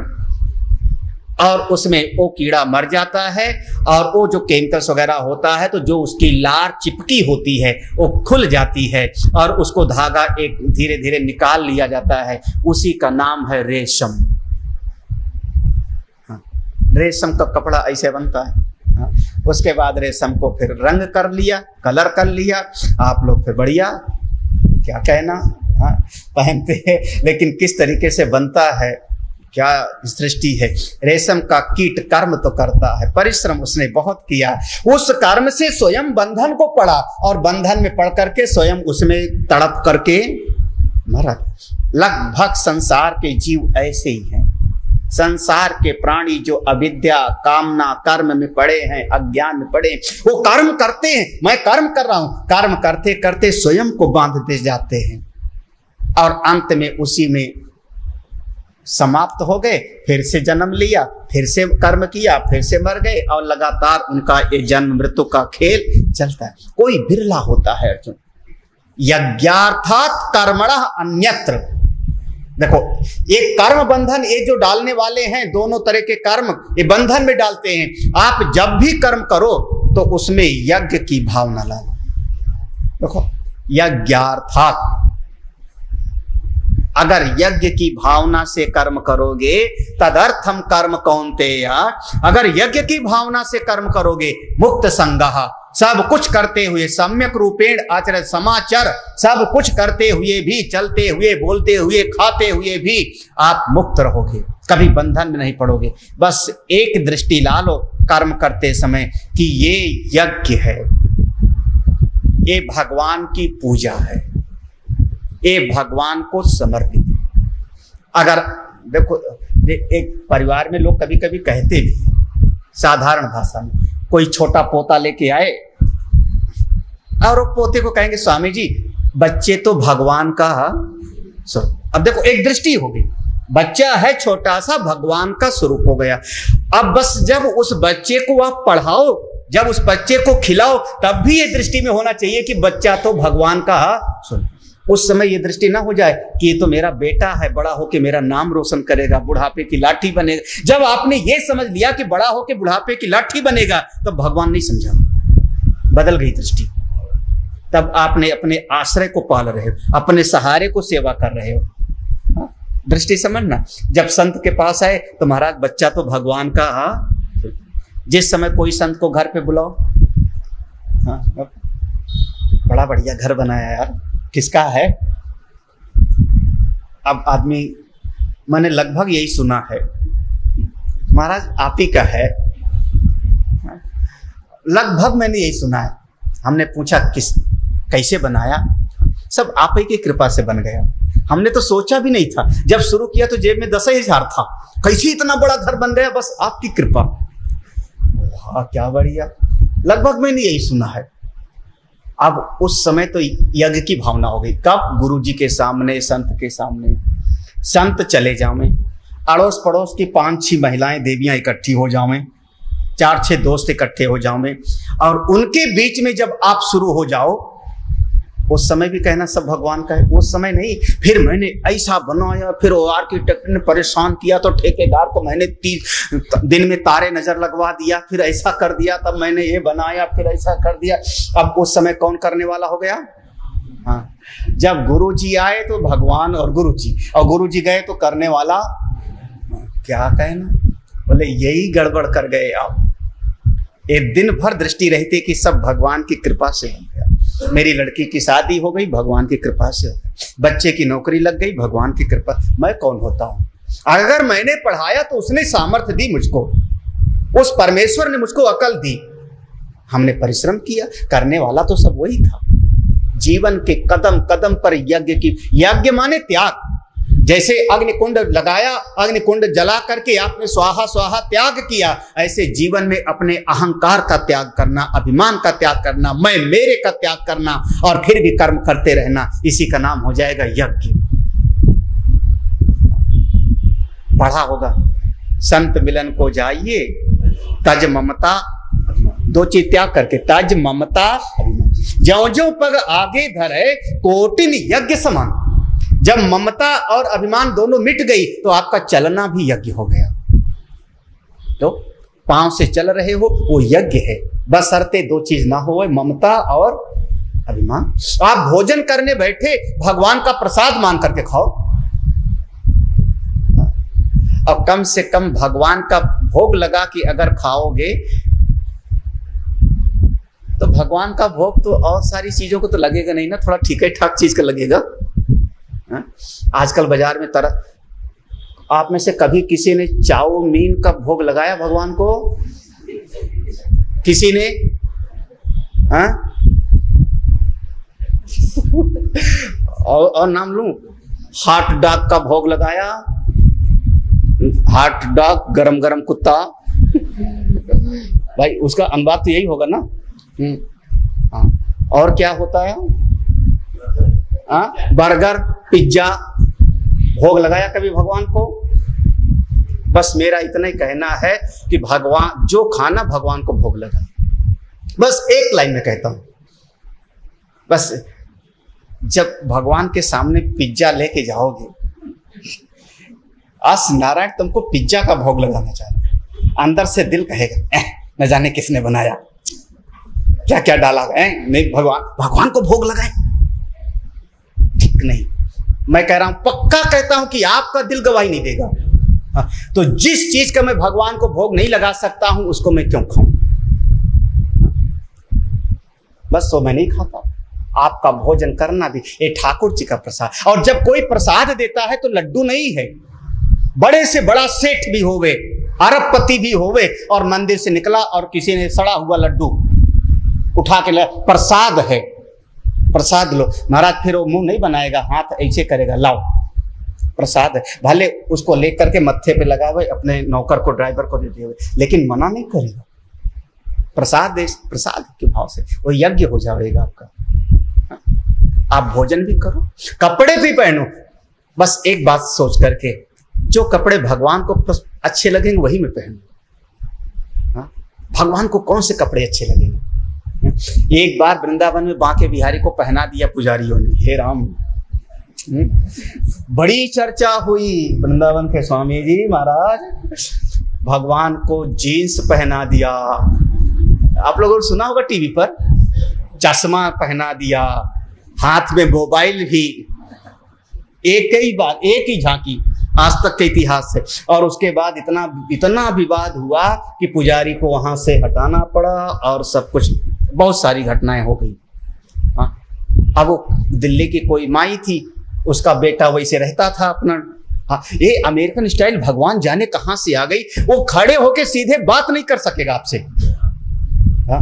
Speaker 2: और उसमें वो कीड़ा मर जाता है और वो जो केमिकल्स वगैरह होता है, तो जो उसकी लार चिपकी होती है वो खुल जाती है और उसको धागा एक धीरे धीरे निकाल लिया जाता है। उसी का नाम है रेशम। रेशम का कपड़ा ऐसे बनता है। उसके बाद रेशम को फिर रंग कर लिया, कलर कर लिया, आप लोग फिर बढ़िया क्या कहना पहनते हैं। लेकिन किस तरीके से बनता है, क्या सृष्टि है। रेशम का कीट कर्म तो करता है, परिश्रम उसने बहुत किया, उस कर्म से स्वयं बंधन को पड़ा और बंधन में पड़ करके स्वयं उसमें तड़प करके मरा। लगभग संसार के जीव ऐसे ही हैं। संसार के प्राणी जो अविद्या, कामना, कर्म में पड़े हैं, अज्ञान में पड़े हैं, वो कर्म करते हैं, मैं कर्म कर रहा हूं, कर्म करते करते स्वयं को बांधते जाते हैं और अंत में उसी में समाप्त हो गए। फिर से जन्म लिया, फिर से कर्म किया, फिर से मर गए और लगातार उनका ये जन्म मृत्यु का खेल चलता है। कोई बिरला होता है अर्जुन। यज्ञार्थात् कर्मणः अन्यत्र। देखो, ये कर्म बंधन, ये जो डालने वाले हैं दोनों तरह के कर्म, ये बंधन में डालते हैं। आप जब भी कर्म करो तो उसमें यज्ञ की भावना लाओ। देखो, यज्ञार्थात्, अगर यज्ञ की भावना से कर्म करोगे, तदर्थम कर्म कौन्तेय, अगर यज्ञ की भावना से कर्म करोगे, मुक्त संगः, सब कुछ करते हुए, सम्यक रूपेण आचरण समाचार, सब कुछ करते हुए भी, चलते हुए, बोलते हुए, खाते हुए भी आप मुक्त रहोगे, कभी बंधन में नहीं पड़ोगे। बस एक दृष्टि ला लो कर्म करते समय कि ये यज्ञ है, ये भगवान की पूजा है, ये भगवान को समर्पित। अगर देखो, एक परिवार में लोग कभी कभी कहते भी साधारण भाषा में, कोई छोटा पोता लेके आए और पोते को कहेंगे स्वामी जी बच्चे तो भगवान का स्वरूप। अब देखो एक दृष्टि हो गई, बच्चा है छोटा सा, भगवान का स्वरूप हो गया। अब बस जब उस बच्चे को आप पढ़ाओ, जब उस बच्चे को खिलाओ, तब भी ये दृष्टि में होना चाहिए कि बच्चा तो भगवान का स्वरूप। उस समय ये दृष्टि ना हो जाए कि ये तो मेरा बेटा है, बड़ा होके मेरा नाम रोशन करेगा, बुढ़ापे की लाठी बनेगा। जब आपने ये समझ लिया कि बड़ा होके बुढ़ापे की लाठी बनेगा, तब भगवान नहीं समझा, बदल गई दृष्टि। तब आपने अपने आश्रय को पाल रहे हो, अपने सहारे को सेवा कर रहे हो। दृष्टि समझना। जब संत के पास आए तो महाराज बच्चा तो भगवान का। जिस समय कोई संत को घर पे बुलाओ, बड़ा बढ़िया घर बनाया यार, किसका है? अब आदमी, मैंने लगभग यही सुना है, महाराज आप ही का है। लगभग मैंने यही सुना है। हमने पूछा कैसे बनाया? सब आप ही की कृपा से बन गया। हमने तो सोचा भी नहीं था, जब शुरू किया तो जेब में 10,000 था, कैसे इतना बड़ा घर बन गया? बस आपकी कृपा। वाह क्या बढ़िया। लगभग मैंने यही सुना है। अब उस समय तो यज्ञ की भावना हो गई। कब? गुरु जी के सामने, संत के सामने। संत चले जावें, अड़ोस पड़ोस की 5-6 महिलाएं देवियां इकट्ठी हो जावें, 4-6 दोस्त इकट्ठे हो जावें, और उनके बीच में जब आप शुरू हो जाओ, उस समय भी कहना सब भगवान का है। उस समय नहीं, फिर मैंने ऐसा बनाया, फिर वो आर्किटेक्ट ने परेशान किया तो ठेकेदार को मैंने 30 दिन में तारे नजर लगवा दिया, फिर ऐसा कर दिया, तब मैंने ये बनाया, फिर ऐसा कर दिया। अब उस समय कौन करने वाला हो गया? हाँ, जब गुरु जी आए तो भगवान और गुरु जी, और गुरु जी गए तो करने वाला। क्या कहना, बोले यही गड़बड़ कर गए आप। एक दिन भर दृष्टि रहती कि सब भगवान की कृपा से बन गया। मेरी लड़की की शादी हो गई, भगवान की कृपा से हो गई। बच्चे की नौकरी लग गई, भगवान की कृपा। मैं कौन होता हूं? अगर मैंने पढ़ाया तो उसने सामर्थ्य दी मुझको, उस परमेश्वर ने मुझको अकल दी, हमने परिश्रम किया, करने वाला तो सब वही था। जीवन के कदम कदम पर यज्ञ की, यज्ञ माने त्याग। जैसे अग्निकुंड लगाया, अग्निकुंड जला करके आपने स्वाहा स्वाहा त्याग किया, ऐसे जीवन में अपने अहंकार का त्याग करना, अभिमान का त्याग करना, मैं मेरे का त्याग करना, और फिर भी कर्म करते रहना, इसी का नाम हो जाएगा यज्ञ। पढ़ा होगा, संत मिलन को जाइए, तज ममता, 2 चीज त्याग करके, तज ममता, ज्यों ज्यों पग आगे धरे कोटिन यज्ञ समान। जब ममता और अभिमान दोनों मिट गई तो आपका चलना भी यज्ञ हो गया। तो पांव से चल रहे हो वो यज्ञ है, बशर्ते 2 चीज ना हो, ममता और अभिमान। आप भोजन करने बैठे, भगवान का प्रसाद मान करके खाओ, और कम से कम भगवान का भोग लगा कि अगर खाओगे तो भगवान का भोग तो और सारी चीजों को तो लगेगा नहीं ना, थोड़ा ठीक ठाक चीज का लगेगा। आजकल बाजार में तरह, आप में से कभी किसी ने चाउमीन का भोग लगाया भगवान को? किसी ने? और नाम लूं, हॉट डॉग का भोग लगाया। हॉट डॉग, गरम गरम कुत्ता। भाई उसका अनुवाद तो यही होगा ना। हाँ, और क्या होता है? बर्गर, पिज्जा, भोग लगाया कभी भगवान को? बस मेरा इतना ही कहना है कि भगवान जो खाना भगवान को भोग लगा। बस एक लाइन में कहता हूं, बस जब भगवान के सामने पिज्जा लेके जाओगे, आज नारायण तुमको पिज्जा का भोग लगाना चाहे, अंदर से दिल कहेगा न जाने किसने बनाया, क्या क्या डाला है। नहीं, भगवान को भोग लगाए, ठीक नहीं। मैं कह रहा हूं, पक्का कहता हूं कि आपका दिल गवाही नहीं देगा। तो जिस चीज का मैं भगवान को भोग नहीं लगा सकता हूं, उसको मैं क्यों खाऊं? बस वो मैं नहीं खाता। आपका भोजन करना भी ये ठाकुर जी का प्रसाद। और जब कोई प्रसाद देता है तो लड्डू नहीं है, बड़े से बड़ा सेठ भी होवे, अरबपति भी होवे, और मंदिर से निकला और किसी ने सड़ा हुआ लड्डू उठा के प्रसाद है, प्रसाद लो। महाराज फिर वो मुंह नहीं बनाएगा, हाथ ऐसे करेगा, लाओ प्रसाद है, भले उसको लेकर के मत्थे पे लगावे, अपने नौकर को, ड्राइवर को दे दिए, लेकिन मना नहीं करेगा। प्रसाद दे, प्रसाद के भाव से वो यज्ञ हो जाएगा आपका। आप भोजन भी करो, कपड़े भी पहनो, बस एक बात सोच करके, जो कपड़े भगवान को अच्छे लगेंगे वही मैं पहनूं। भगवान को कौन से कपड़े अच्छे लगेंगे? एक बार वृंदावन में बांके बिहारी को पहना दिया पुजारियों ने, हे राम, बड़ी चर्चा हुई। वृंदावन के स्वामी जी महाराज भगवान को जीन्स पहना दिया, आप लोगों ने सुना होगा टीवी पर, चश्मा पहना दिया, हाथ में मोबाइल भी, एक ही बात, एक ही झांकी आज तक के इतिहास से। और उसके बाद इतना विवाद हुआ कि पुजारी को वहां से हटाना पड़ा और सब कुछ, बहुत सारी घटनाएं हो गई। हाँ, अब वो दिल्ली की कोई माई थी, उसका बेटा वैसे रहता था अपना। हाँ, ये अमेरिकन स्टाइल भगवान जाने कहां से आ गई। वो खड़े होके सीधे बात नहीं कर सकेगा आपसे। हाँ,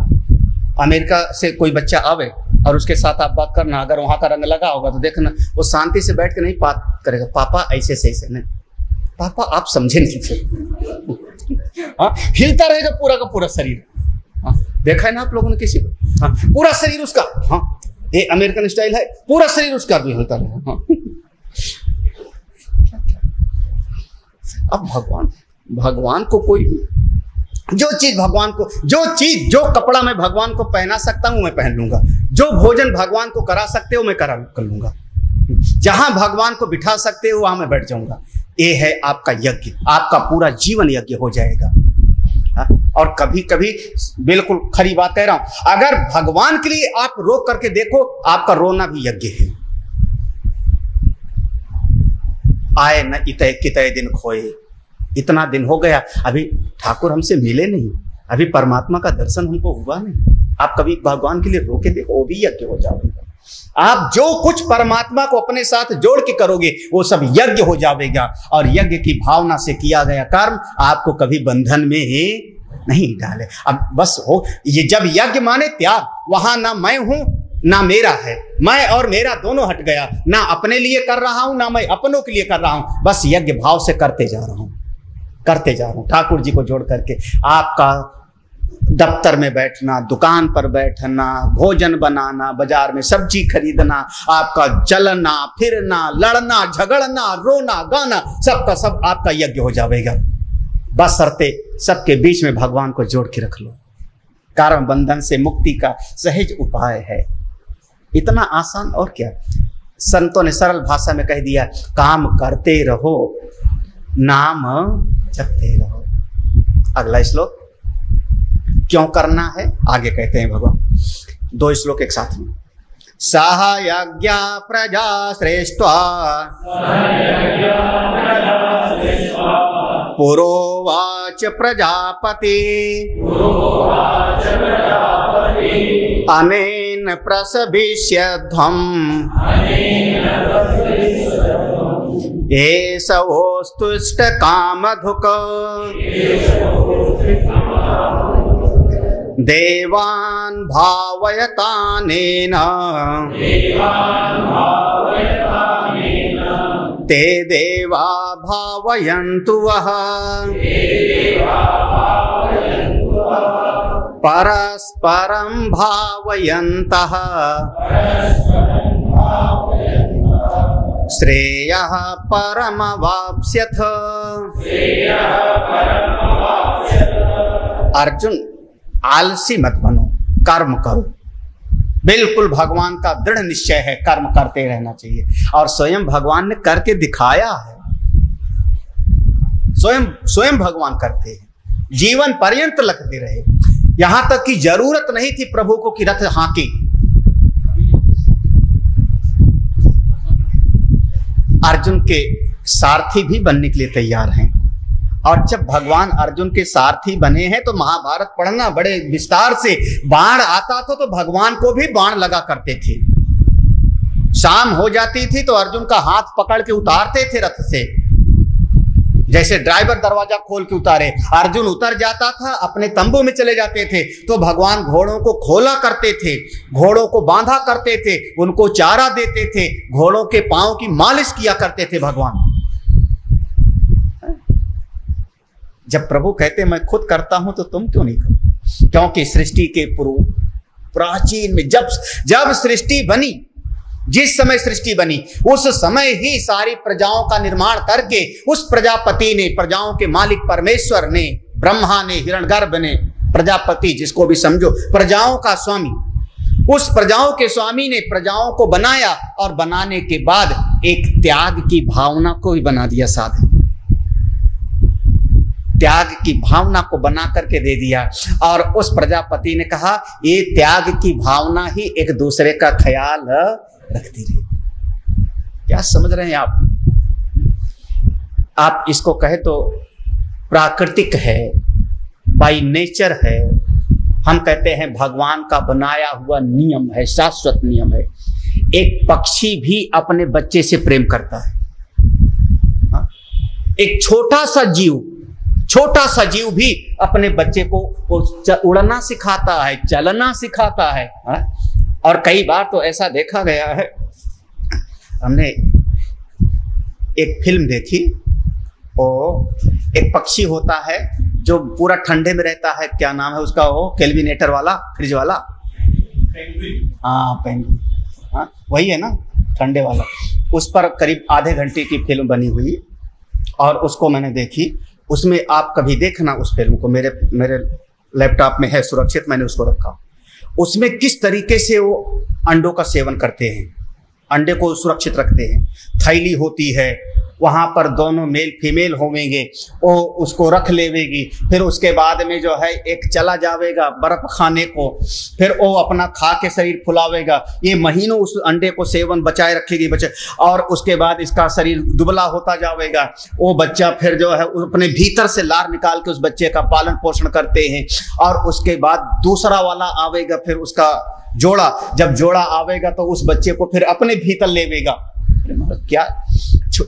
Speaker 2: अमेरिका से कोई बच्चा आवे और उसके साथ आप बात करना, अगर वहां का रंग लगा होगा तो देखना वो शांति से बैठ के नहीं बात करेगा, पापा ऐसे से ऐसे नहीं, पापा आप समझे नहीं थे। हाँ, हिलता रहेगा पूरा का पूरा शरीर। हाँ, देखा है ना आप लोगों ने किसी को? हाँ, पूरा शरीर उसका, हाँ ये अमेरिकन स्टाइल है, पूरा शरीर उसका भी हिलता रहेगा। हाँ। अब भगवान को कोई, जो चीज जो कपड़ा मैं भगवान को पहना सकता हूं मैं पहन लूंगा, जो भोजन भगवान को करा सकते हो मैं कर लूंगा, जहां भगवान को बिठा सकते हो वहां मैं बैठ जाऊंगा। ये है आपका यज्ञ, आपका पूरा जीवन यज्ञ हो जाएगा। हा? और कभी कभी, बिल्कुल खरी बात कह रहा हूं, अगर भगवान के लिए आप रो करके देखो, आपका रोना भी यज्ञ है। आए न इतय कितय दिन खोए, इतना दिन हो गया अभी ठाकुर हमसे मिले नहीं, अभी परमात्मा का दर्शन हमको हुआ नहीं। आप कभी भगवान के लिए रो के देखो, वो भी यज्ञ हो जाएगा। आप जो कुछ परमात्मा को अपने साथ जोड़ के करोगे वो सब यज्ञ हो जाएगा। और यज्ञ की भावना से किया गया कर्म आपको कभी बंधन में नहीं डाले। अब बस हो, ये जब यज्ञ माने त्याग, वहां ना मैं हूं ना मेरा है, मैं और मेरा दोनों हट गया, ना अपने लिए कर रहा हूं ना मैं अपनों के लिए कर रहा हूं, बस यज्ञ भाव से करते जा रहा हूं ठाकुर जी को जोड़ करके। आपका दफ्तर में बैठना, दुकान पर बैठना, भोजन बनाना, बाजार में सब्जी खरीदना, आपका चलना फिरना, लड़ना झगड़ना, रोना गाना, सबका सब आपका यज्ञ हो जाएगा। बस शर्ते सबके बीच में भगवान को जोड़ के रख लो। कारण बंधन से मुक्ति का सहज उपाय है, इतना आसान और क्या। संतों ने सरल भाषा में कह दिया, काम करते रहो नाम जपते रहो। अगला श्लोक, क्यों करना है आगे कहते हैं भगवान, 2 श्लोक एक साथ में। साहयज्ञ प्रजा श्रेष्ठा पुरोवाच प्रजापति अनेन प्रसभिष्यध्वम् एष वोस्तुष्ट कामधुक् देवान् भावयतानेन ते देवा भावयन्तु वः परस्परं भावयन्तः श्रेयः परमवाप्स्यथ। अर्जुन, आलसी मत बनो, कर्म करो। बिल्कुल भगवान का दृढ़ निश्चय है, कर्म करते रहना चाहिए। और स्वयं भगवान ने करके दिखाया है, स्वयं भगवान करते हैं, जीवन पर्यंत लगते रहे। यहां तक कि जरूरत नहीं थी प्रभु को कि रथ हांके। अर्जुन के सारथी भी बनने के लिए तैयार हैं। और जब भगवान अर्जुन के सारथी बने हैं तो महाभारत पढ़ना बड़े विस्तार से। बाण आता था तो भगवान को भी बाण लगा करते थे। शाम हो जाती थी तो अर्जुन का हाथ पकड़ के उतारते थे रथ से, जैसे ड्राइवर दरवाजा खोल के उतारे। अर्जुन उतर जाता था, अपने तंबू में चले जाते थे तो भगवान घोड़ों को खोला करते थे, घोड़ों को बांधा करते थे, उनको चारा देते थे, घोड़ों के पांव की मालिश किया करते थे भगवान। जब प्रभु कहते मैं खुद करता हूं तो तुम क्यों नहीं करो? क्योंकि सृष्टि के पूर्व प्राचीन में जब सृष्टि बनी, जिस समय सृष्टि बनी उस समय ही सारी प्रजाओं का निर्माण करके उस प्रजापति ने, प्रजाओं के मालिक परमेश्वर ने, ब्रह्मा ने, हिरण्यगर्भ ने, प्रजापति जिसको भी समझो, प्रजाओं का स्वामी, उस प्रजाओं के स्वामी ने प्रजाओं को बनाया और बनाने के बाद एक त्याग की भावना को भी बना दिया। साथ त्याग की भावना को बना करके दे दिया और उस प्रजापति ने कहा ये त्याग की भावना ही एक दूसरे का ख्याल रखती रही। क्या समझ रहे हैं आप इसको कहे तो प्राकृतिक है, बाय नेचर है। हम कहते हैं भगवान का बनाया हुआ नियम है, शाश्वत नियम है। एक पक्षी भी अपने बच्चे से प्रेम करता है। एक छोटा सा जीव भी अपने बच्चे को उड़ना सिखाता है, चलना सिखाता है। और कई बार तो ऐसा देखा गया है, हमने एक फिल्म देखी, एक पक्षी होता है जो पूरा ठंडे में रहता है, क्या नाम है उसका, वो केल्विनेटर वाला, फ्रिज वाला, पेंगुइन, हाँ वही है ना, ठंडे वाला। उस पर करीब आधे घंटे की फिल्म बनी हुई और उसको मैंने देखी। उसमें आप कभी देखना उस फिल्म को, मेरे लैपटॉप में है सुरक्षित, मैंने उसको रखा। उसमें किस तरीके से वो अंडों का सेवन करते हैं, अंडे को सुरक्षित रखते हैं। थैली होती है, वहां पर दोनों मेल फीमेल होंगे, वो उसको रख लेवेगी, फिर उसके बाद में जो है एक चला जावेगा बर्फ खाने को, फिर वो अपना खा के शरीर फुलावेगा। ये महीनों उस अंडे को सेवन बचाए रखेगी और उसके बाद इसका शरीर दुबला होता जाएगा। वो बच्चा फिर जो है अपने भीतर से लार निकाल के उस बच्चे का पालन पोषण करते हैं और उसके बाद दूसरा वाला आवेगा, फिर उसका जोड़ा, जब जोड़ा आवेगा तो उस बच्चे को फिर अपने भीतर लेवेगा। क्या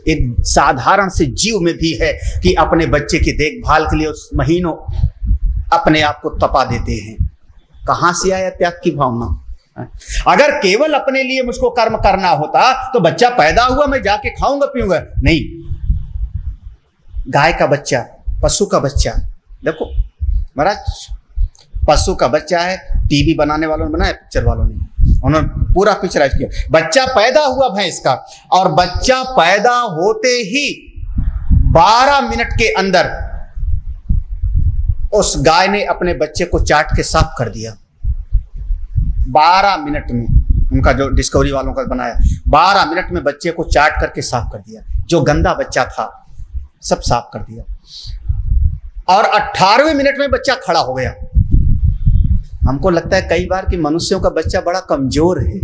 Speaker 2: एक साधारण से जीव में भी है कि अपने बच्चे की देखभाल के लिए उस महीनों अपने आप को तपा देते हैं। कहां से आया त्याग की भावना? अगर केवल अपने लिए मुझको कर्म करना होता तो बच्चा पैदा हुआ मैं जाके खाऊंगा पीऊंगा, नहीं। गाय का बच्चा, पशु का बच्चा, देखो महाराज, पशु का बच्चा है, टीवी बनाने वालों ने बनाया, पिक्चर वालों ने, उन्होंने पूरा पिक्चराइज किया। बच्चा पैदा हुआ भैंस का, और बच्चा पैदा होते ही 12 मिनट के अंदर उस गाय ने अपने बच्चे को चाट के साफ कर दिया। 12 मिनट में, उनका जो डिस्कवरी वालों का बनाया, 12 मिनट में बच्चे को चाट करके साफ कर दिया। जो गंदा बच्चा था सब साफ कर दिया और 18वें मिनट में बच्चा खड़ा हो गया। हमको लगता है कई बार कि मनुष्यों का बच्चा बड़ा कमजोर है।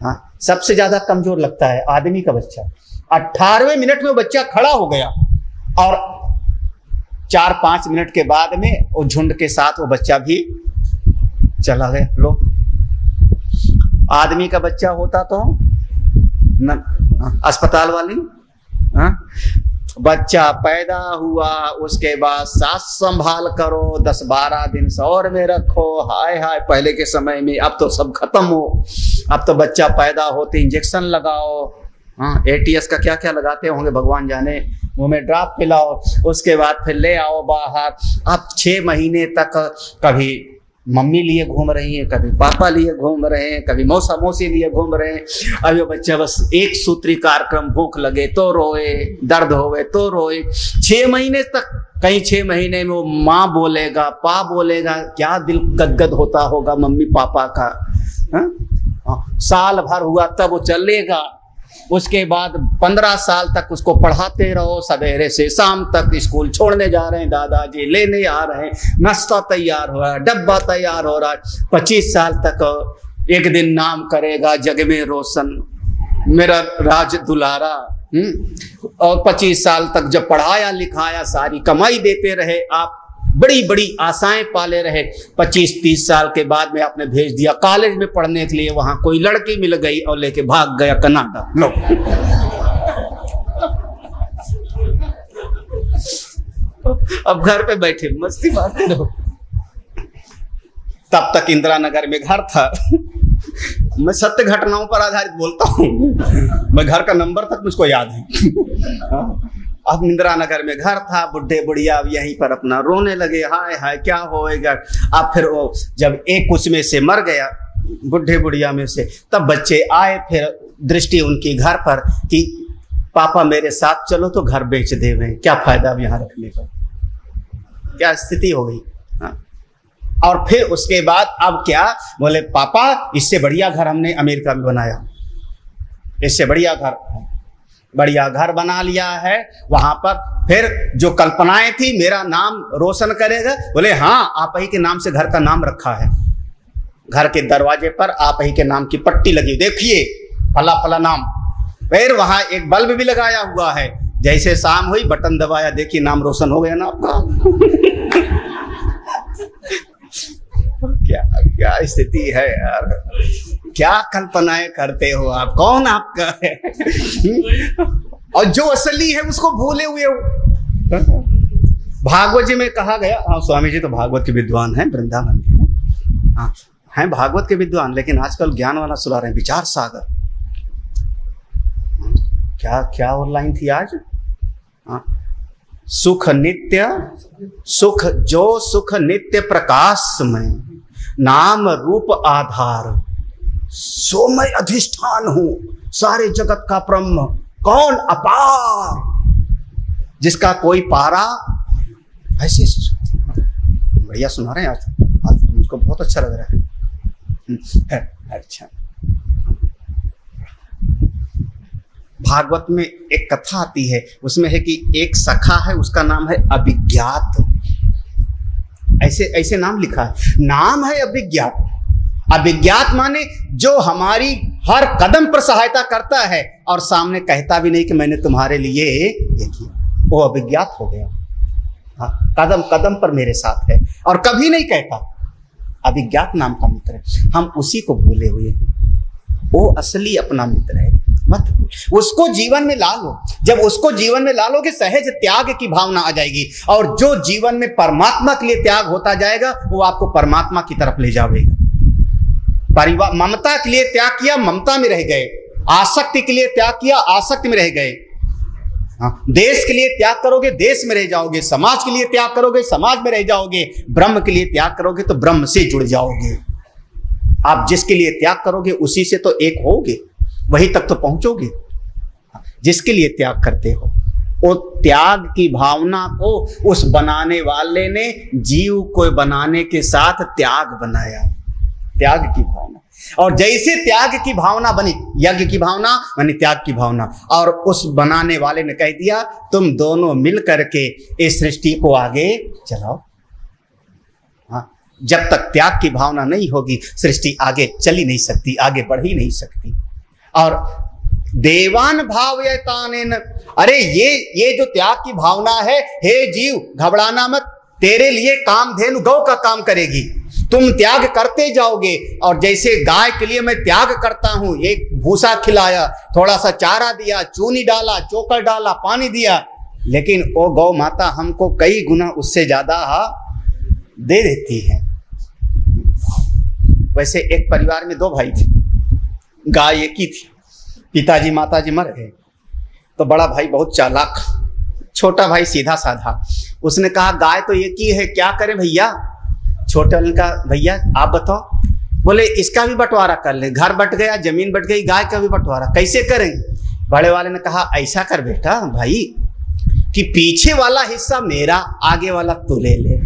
Speaker 2: हाँ, सबसे ज्यादा कमजोर लगता है आदमी का बच्चा। 18वें मिनट में बच्चा खड़ा हो गया और 4-5 मिनट के बाद में वो झुंड के साथ वो बच्चा भी चला गया। लो, आदमी का बच्चा होता तो अस्पताल वाली, हाँ, बच्चा पैदा हुआ उसके बाद सास संभाल करो, 10-12 दिन सौर में रखो, हाय हाय। पहले के समय में, अब तो सब खत्म हो, अब तो बच्चा पैदा होते इंजेक्शन लगाओ, हाँ, ATS का क्या क्या लगाते होंगे भगवान जाने, मुंह में ड्रॉप पिलाओ, उसके बाद फिर ले आओ बाहर। अब 6 महीने तक कभी मम्मी लिए घूम रही है, कभी पापा लिए घूम रहे हैं, कभी मौसा मौसी लिए घूम रहे हैं। अब ये बच्चा बस एक सूत्री कार्यक्रम, भूख लगे तो रोए, दर्द होवे तो रोए। 6 महीने तक, कहीं 6 महीने में वो माँ बोलेगा, पा बोलेगा, क्या दिल गदगद होता होगा मम्मी पापा का। साल भर हुआ तब वो चलेगा। उसके बाद 15 साल तक उसको पढ़ाते रहो, सवेरे से शाम तक स्कूल छोड़ने जा रहे हैं, दादाजी लेने आ रहे हैं, नाश्ता तैयार हो रहा है, डब्बा तैयार हो रहा है। 25 साल तक एक दिन नाम करेगा जग में रोशन, मेरा राज दुलारा, और 25 साल तक जब पढ़ाया लिखाया, सारी कमाई देते रहे, आप बड़ी बड़ी आशाएं पाले रहे। 25-30 साल के बाद में आपने भेज दिया कॉलेज में पढ़ने के लिए, वहां कोई लड़की मिल गई और लेके भाग गया कनाडा। लो, अब घर पे बैठे मस्ती मारते रहो। तब तक इंदिरा नगर में घर था। मैं सत्य घटनाओं पर आधारित बोलता हूँ, मैं घर का नंबर तक मुझको याद है। अब इंदिरा नगर में घर था, बुढ़े बुढ़िया अब यहीं पर अपना रोने लगे, हाय हाय क्या होएगा। अब फिर वो जब एक उसमें से मर गया, बुढ़े बुढ़िया में से, तब बच्चे आए, फिर दृष्टि उनकी घर पर कि पापा मेरे साथ चलो तो घर बेच देवे, क्या फायदा अब यहाँ रखने का। क्या स्थिति हो गई। और फिर उसके बाद अब क्या बोले, पापा इससे बढ़िया घर हमने अमेरिका में बनाया, इससे बढ़िया घर बना लिया है। वहां पर फिर जो कल्पनाएं थी, मेरा नाम रोशन करेगा। बोले हाँ, आप ही के नाम से घर का नाम रखा है, घर के दरवाजे पर आप ही के नाम की पट्टी लगी, देखिए फला फला नाम। फिर वहां एक बल्ब भी लगाया हुआ है, जैसे शाम हुई बटन दबाया, देखिए नाम रोशन हो गया ना आपका। क्या क्या स्थिति है यार, क्या कल्पनाएं करते हो आप, कौन आपका है। और जो असली है उसको भूले हुए हो। भागवत जी में कहा गया, हाँ स्वामी जी तो भागवत के विद्वान हैं, वृंदावन के, हाँ हैं भागवत के विद्वान, लेकिन आजकल ज्ञान वाला सुना रहे हैं, विचार सागर। क्या क्या और लाइन थी आज, हाँ, सुख नित्य सुख, जो सुख नित्य प्रकाश में, नाम रूप आधार, सो मैं अधिष्ठान हूं, सारे जगत का ब्रह्म, कौन अपार, जिसका कोई पारा। ऐसे बढ़िया सुना रहे हैं आज मुझको बहुत अच्छा लग रहा है। अच्छा, भागवत में एक कथा आती है, उसमें है कि एक सखा है, उसका नाम है अभिज्ञात। ऐसे ऐसे नाम लिखा है, नाम है अभिज्ञात। अभिज्ञात माने जो हमारी हर कदम पर सहायता करता है और सामने कहता भी नहीं कि मैंने तुम्हारे लिए ये किया, वो अभिज्ञात हो गया। हाँ, कदम कदम पर मेरे साथ है और कभी नहीं कहता। अभिज्ञात नाम का मित्र है, हम उसी को भूले हुए, वो असली अपना मित्र है। मत उसको जीवन में ला लो, जब उसको जीवन में ला लोगे सहज त्याग की भावना आ जाएगी, और जो जीवन में परमात्मा के लिए त्याग होता जाएगा वो आपको परमात्मा की तरफ ले जाएगा। परिवार, ममता के लिए त्याग किया, ममता में रह गए। आसक्ति के लिए त्याग किया, आसक्ति में रह गए। हाँ, देश के लिए त्याग करोगे, देश में रह जाओगे। समाज के लिए त्याग करोगे, समाज में रह जाओगे। ब्रह्म के लिए त्याग करोगे तो ब्रह्म से जुड़ जाओगे। आप जिसके लिए त्याग करोगे उसी से तो एक होगे, वहीं तक तो पहुंचोगे। जिसके लिए त्याग करते हो, वो त्याग की भावना को उस बनाने वाले ने जीव को बनाने के साथ त्याग बनाया, त्याग की भावना। और जैसे त्याग की भावना बनी, यज्ञ की भावना बनी त्याग की भावना, और उस बनाने वाले ने कह दिया तुम दोनों मिल करके इस सृष्टि को आगे चलाओ। हाँ, जब तक त्याग की भावना नहीं होगी सृष्टि आगे चल ही नहीं सकती, आगे बढ़ ही नहीं सकती। और देवान भावयतानेन, अरे ये जो त्याग की भावना है, हे जीव घबराना मत, तेरे लिए कामधेनु गौ का काम करेगी। तुम त्याग करते जाओगे, और जैसे गाय के लिए मैं त्याग करता हूं, एक भूसा खिलाया, थोड़ा सा चारा दिया, चूनी डाला, चोकर डाला, पानी दिया, लेकिन वो गौ माता हमको कई गुना उससे ज्यादा दे देती है। वैसे एक परिवार में 2 भाई थे, गाय एक ही थी। पिताजी माताजी मर गए तो बड़ा भाई बहुत चालाक, छोटा भाई सीधा साधा। उसने कहा गाय तो एक ही है, क्या करें भैया। छोटे वाले ने कहा भैया आप बताओ। बोले इसका भी बंटवारा कर ले, घर बट गया, जमीन बट गई, गाय का भी बंटवारा कैसे करें। बड़े वाले ने कहा ऐसा कर बेटा भाई कि पीछे वाला हिस्सा मेरा, आगे वाला तू ले ले।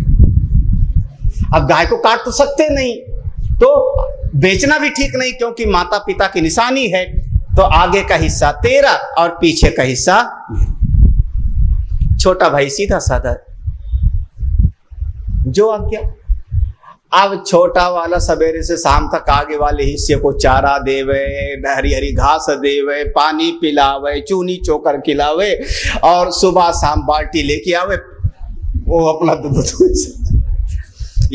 Speaker 2: अब गाय को काट तो सकते नहीं, तो बेचना भी ठीक नहीं, क्योंकि माता पिता की निशानी है। तो आगे का हिस्सा तेरा और पीछे का हिस्सा मेरा। छोटा भाई सीधा साधा जो आज्ञा। अब छोटा वाला सवेरे से शाम तक आगे वाले हिस्से को चारा देवे, हरी हरी घास देवे, पानी पिलावे, चूनी चोकर खिलावे और सुबह शाम बाल्टी लेके आवे, वो अपना दूध।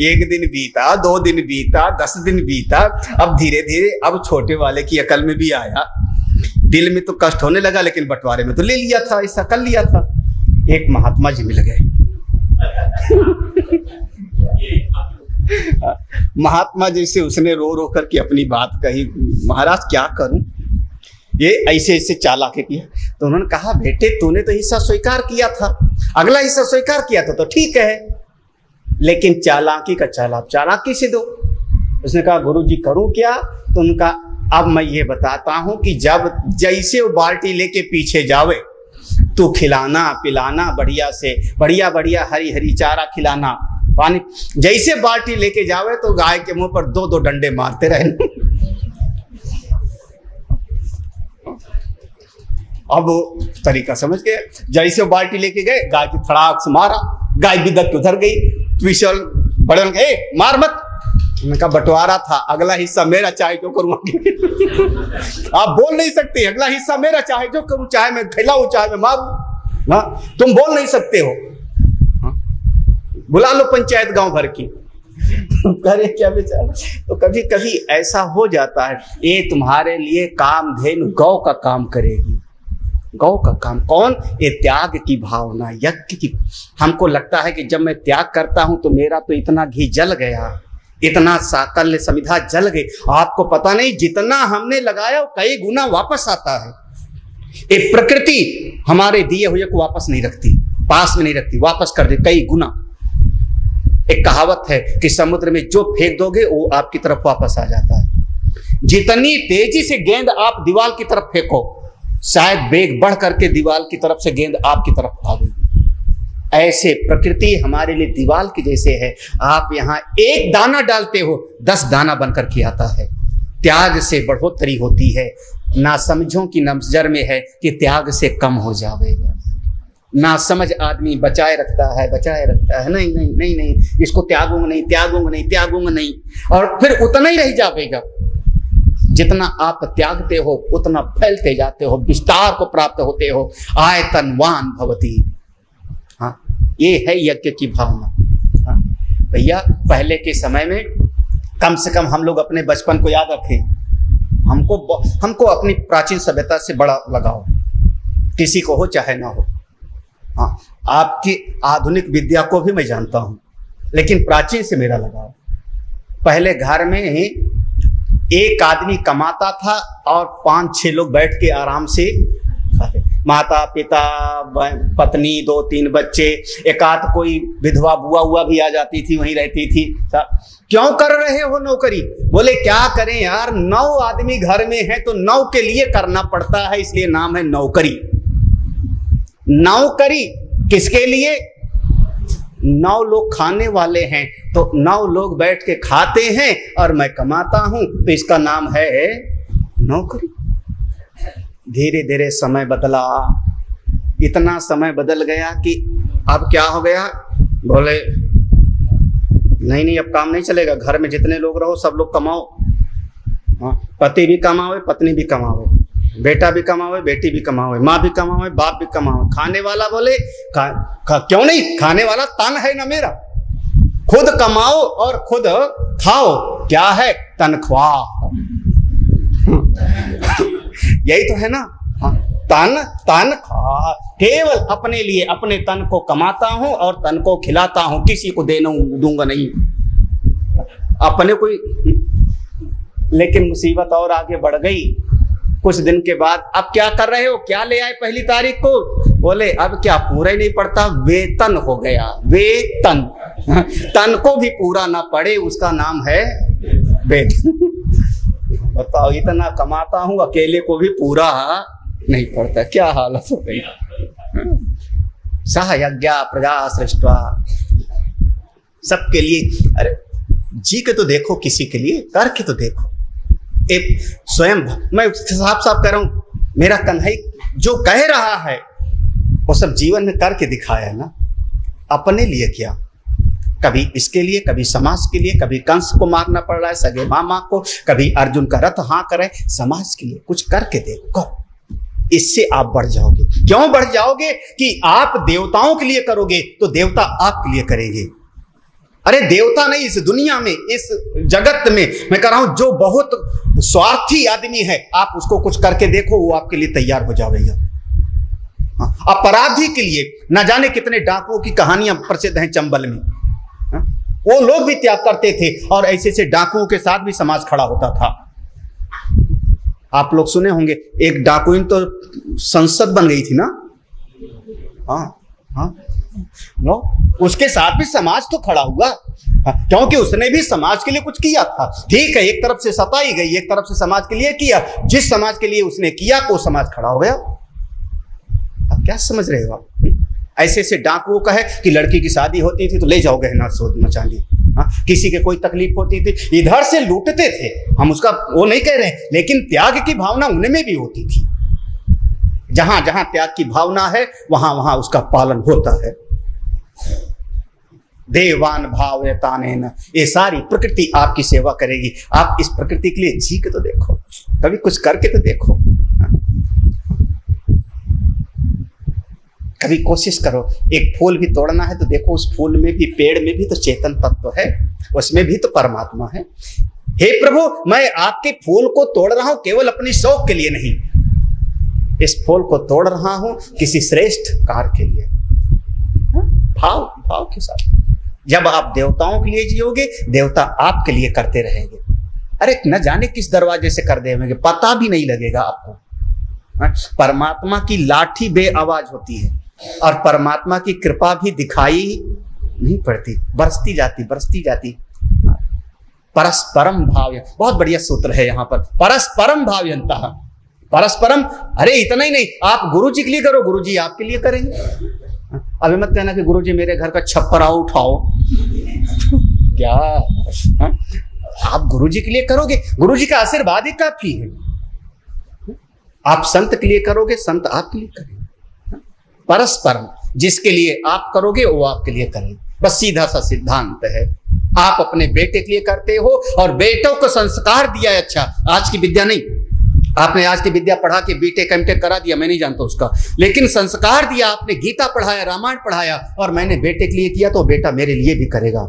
Speaker 2: एक दिन बीता, 2 दिन बीता, 10 दिन बीता, अब धीरे धीरे अब छोटे वाले की अकल में भी आया। दिल में तो कष्ट होने लगा, लेकिन बंटवारे में तो ले लिया था, ऐसा कर लिया था। एक महात्मा जी मिल गए। महात्मा जी से उसने रो रो करके अपनी बात कही, महाराज क्या करूं, ये ऐसे ऐसे चालाक किया। तो उन्होंने कहा, बेटे तूने तो हिस्सा स्वीकार किया था, अगला हिस्सा स्वीकार किया था तो ठीक है, लेकिन चालाकी का चालाकी से दो। उसने कहा, गुरुजी करूं क्या? तो उनका, अब मैं ये बताता हूं कि जब जैसे वो बाल्टी लेके पीछे जावे तो खिलाना पिलाना बढ़िया से, बढ़िया बढ़िया हरी हरी चारा खिलाना, पानी। जैसे बाल्टी लेके जावे तो गाय के मुंह पर 2-2 डंडे मारते रहे। अब वो तरीका समझ गए। जैसे बाल्टी लेके गए, गाय की थड़ाक से मारा, गाय बिदक के उधर गई। विशाल बड़े गए, मार मत। उनका बंटवारा था, अगला हिस्सा मेरा, चाहे जो करूं। आप बोल नहीं सकते, अगला हिस्सा मेरा, चाहे जो करूं, चाहे मैं खिलाऊं चाहे मैं मारूं। हाँ, तुम बोल नहीं सकते हो। हाँ? बुला लो पंचायत गांव भर की। करे क्या बेचारा। तो कभी कभी ऐसा हो जाता है, ये तुम्हारे लिए कामधेनु गौ का काम करेगी। गौ का काम कौन? ये त्याग की भावना, यज्ञ की। हमको लगता है कि जब मैं त्याग करता हूं तो मेरा तो इतना घी जल गया, इतना साकल्य समिधा जल गई। आपको पता नहीं, जितना हमने लगाया वो कई गुना वापस आता है। ये प्रकृति हमारे दिए हुए को वापस नहीं रखती, पास में नहीं रखती, वापस कर दे कई गुना। एक कहावत है कि समुद्र में जो फेंक दोगे वो आपकी तरफ वापस आ जाता है। जितनी तेजी से गेंद आप दीवार की तरफ फेंको, शायद वेग बढ़ करके दीवार की तरफ से गेंद आपकी तरफ आ गई। ऐसे प्रकृति हमारे लिए दीवार की जैसे है। आप यहाँ एक दाना डालते हो, 10 दाना बनकर के आता है। त्याग से बढ़ोतरी होती है। ना समझों की नजर में है कि त्याग से कम हो जाएगा। ना समझ आदमी बचाए रखता है, नहीं नहीं नहीं नहीं, इसको त्यागूंगा नहीं, त्यागूंगा नहीं, त्यागूंगा नहीं, और फिर उतना ही रह जाएगा। जितना आप त्यागते हो उतना फैलते जाते हो, विस्तार को प्राप्त होते हो, आयतनवान भवती। हाँ, ये है यज्ञ की भावना। हाँ भैया, पहले के समय में कम से कम हम लोग अपने बचपन को याद रखें। हमको अपनी प्राचीन सभ्यता से बड़ा लगाव, किसी को हो चाहे ना हो। हाँ, आपकी आधुनिक विद्या को भी मैं जानता हूं, लेकिन प्राचीन से मेरा लगाव। पहले घर में एक आदमी कमाता था और 5-6 लोग बैठ के आराम से खाते। माता पिता, पत्नी, 2-3 बच्चे, एक आध कोई विधवा बुआ हुआ भी आ जाती थी, वहीं रहती थी। क्यों कर रहे हो नौकरी? बोले क्या करें यार, 9 आदमी घर में है तो 9 के लिए करना पड़ता है, इसलिए नाम है नौकरी। नौकरी किसके लिए? 9 लोग खाने वाले हैं तो 9 लोग बैठ के खाते हैं और मैं कमाता हूं, तो इसका नाम है नौकरी। धीरे धीरे समय बदला, इतना समय बदल गया कि अब क्या हो गया, बोले नहीं अब काम नहीं चलेगा, घर में जितने लोग रहो सब लोग कमाओ। हाँ, पति भी कमावे, पत्नी भी कमावे, बेटा भी कमावे, बेटी भी कमावे, माँ भी कमावे, बाप भी कमावे। खाने वाला बोले क्यों नहीं, खाने वाला तन है ना मेरा, खुद कमाओ और खुद खाओ। क्या है? तनख्वाह। यही तो है ना। हाँ, तनख्वाह। केवल अपने लिए, अपने तन को कमाता हूं और तन को खिलाता हूं, किसी को दूंगा नहीं अपने कोई। लेकिन मुसीबत और आगे बढ़ गई। कुछ दिन के बाद, अब क्या कर रहे हो, क्या ले आए पहली तारीख को? बोले अब क्या, पूरा ही नहीं पड़ता, वेतन हो गया, वेतन। तन को भी पूरा ना पड़े, उसका नाम है वेतन। बताओ, इतना कमाता हूं, अकेले को भी पूरा नहीं पड़ता, क्या हालत हो गई। सह यज्ञा प्रजा सृष्ट्वा, सबके लिए। अरे जी के तो देखो, किसी के लिए करके तो देखो। एक स्वयं, मैं साफ कह रहा हूं, मेरा कन्हई जो कह रहा है वो सब जीवन में करके दिखाया है ना। अपने लिए क्या, कभी इसके लिए, कभी समाज के लिए, कभी कंस को मारना पड़ रहा है, सगे मामा को, कभी अर्जुन का रथ हाँ करे, समाज के लिए कुछ करके देखो, इससे आप बढ़ जाओगे। क्यों बढ़ जाओगे? कि आप देवताओं के लिए करोगे तो देवता आपके लिए करेंगे। अरे देवता नहीं, इस दुनिया में, इस जगत में मैं कह रहा हूं, जो बहुत स्वार्थी आदमी है, आप उसको कुछ करके देखो, वो आपके लिए तैयार हो जाएगा। अपराधी के लिए न जाने कितने डाकुओं की कहानियां प्रसिद्ध हैं चंबल में। वो लोग भी त्याग करते थे और ऐसे ऐसे डाकुओं के साथ भी समाज खड़ा होता था। आप लोग सुने होंगे, एक डाकुइन तो संसद बन गई थी ना। हाँ, उसके साथ भी समाज तो खड़ा हुआ, क्योंकि उसने भी समाज के लिए कुछ किया था। ठीक है, एक तरफ से सताई गई, एक तरफ से समाज के लिए किया। जिस समाज के लिए उसने किया वो समाज खड़ा हो गया। आप क्या समझ रहे हो आप? ऐसे ऐसे डाकुओं का है कि लड़की की शादी होती थी तो ले जाओ गहना सोना चांदी। किसी के कोई तकलीफ होती थी, इधर से लूटते थे। हम उसका वो नहीं कह रहे, लेकिन त्याग की भावना उनमें भी होती थी। जहां जहां त्याग की भावना है वहां वहां उसका पालन होता है। देवान भावयतानेन, ये सारी प्रकृति आपकी सेवा करेगी। आप इस प्रकृति के लिए जी के तो देखो, कभी कुछ करके तो देखो, कभी कोशिश करो। एक फूल भी तोड़ना है तो देखो, उस फूल में भी, पेड़ में भी तो चेतन तत्व है, उसमें भी तो परमात्मा है। हे प्रभु, मैं आपके फूल को तोड़ रहा हूं केवल अपनी शौक के लिए नहीं, इस फूल को तोड़ रहा हूं किसी श्रेष्ठ कार्य के लिए। भाव भाव के साथ जब आप देवताओं के लिए जियोगे, देवता आपके लिए करते रहेंगे। अरे न जाने किस दरवाजे से कर देंगे, पता भी नहीं लगेगा आपको। परमात्मा की लाठी बेआवाज होती है और परमात्मा की कृपा भी दिखाई नहीं पड़ती, बरसती जाती बरसती जाती। परस्परम भाव्य, बहुत बढ़िया सूत्र है यहाँ पर, परस्परम भाव्यंतः। परस्परम, अरे इतना ही नहीं, आप गुरु जी के लिए करो, गुरु जी आपके लिए करेंगे। अभी मत कहना कि गुरु जी मेरे घर का छप्पर आओ उठाओ। क्या आप गुरु जी के लिए करोगे, गुरु जी का आशीर्वाद ही काफी है। आप संत के लिए करोगे, संत आपके लिए करेंगे। परस्परम, जिसके लिए आप करोगे वो आपके लिए करेंगे। बस सीधा सा सिद्धांत है। आप अपने बेटे के लिए करते हो और बेटों को संस्कार दिया है। अच्छा, आज की विद्या नहीं, आपने आज की विद्या पढ़ा के बीटेक एमटेक करा दिया, मैं नहीं जानता उसका, लेकिन संस्कार दिया आपने, गीता पढ़ाया, रामायण पढ़ाया, और मैंने बेटे के लिए किया तो बेटा मेरे लिए भी करेगा,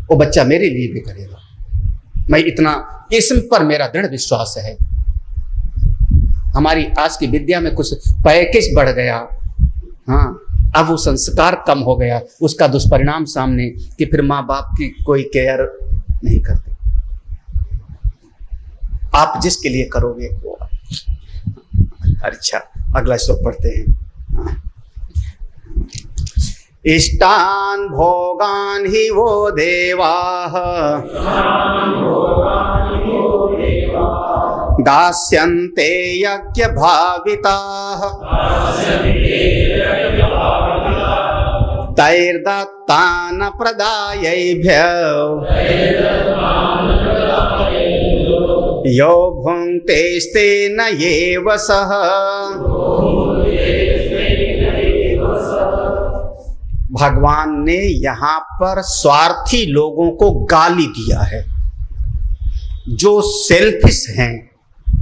Speaker 2: वो बच्चा मेरे लिए भी करेगा। मैं इतना, इसम पर मेरा दृढ़ विश्वास है। हमारी आज की विद्या में कुछ पैकेज बढ़ गया, हाँ, अब वो संस्कार कम हो गया, उसका दुष्परिणाम सामने कि फिर माँ बाप की कोई केयर नहीं करते। आप जिसके लिए करोगे वो। अच्छा, अगला श्लोक पढ़ते हैं। इष्टान भोगान ही वो देवाः दास्यन्ते यज्ञ भाविताः तैर्दत्तान प्रदायैभ्यो यो भुङ्क्तेस्तेन एव सः। भगवान ने यहाँ पर स्वार्थी लोगों को गाली दिया है, जो सेल्फिश हैं,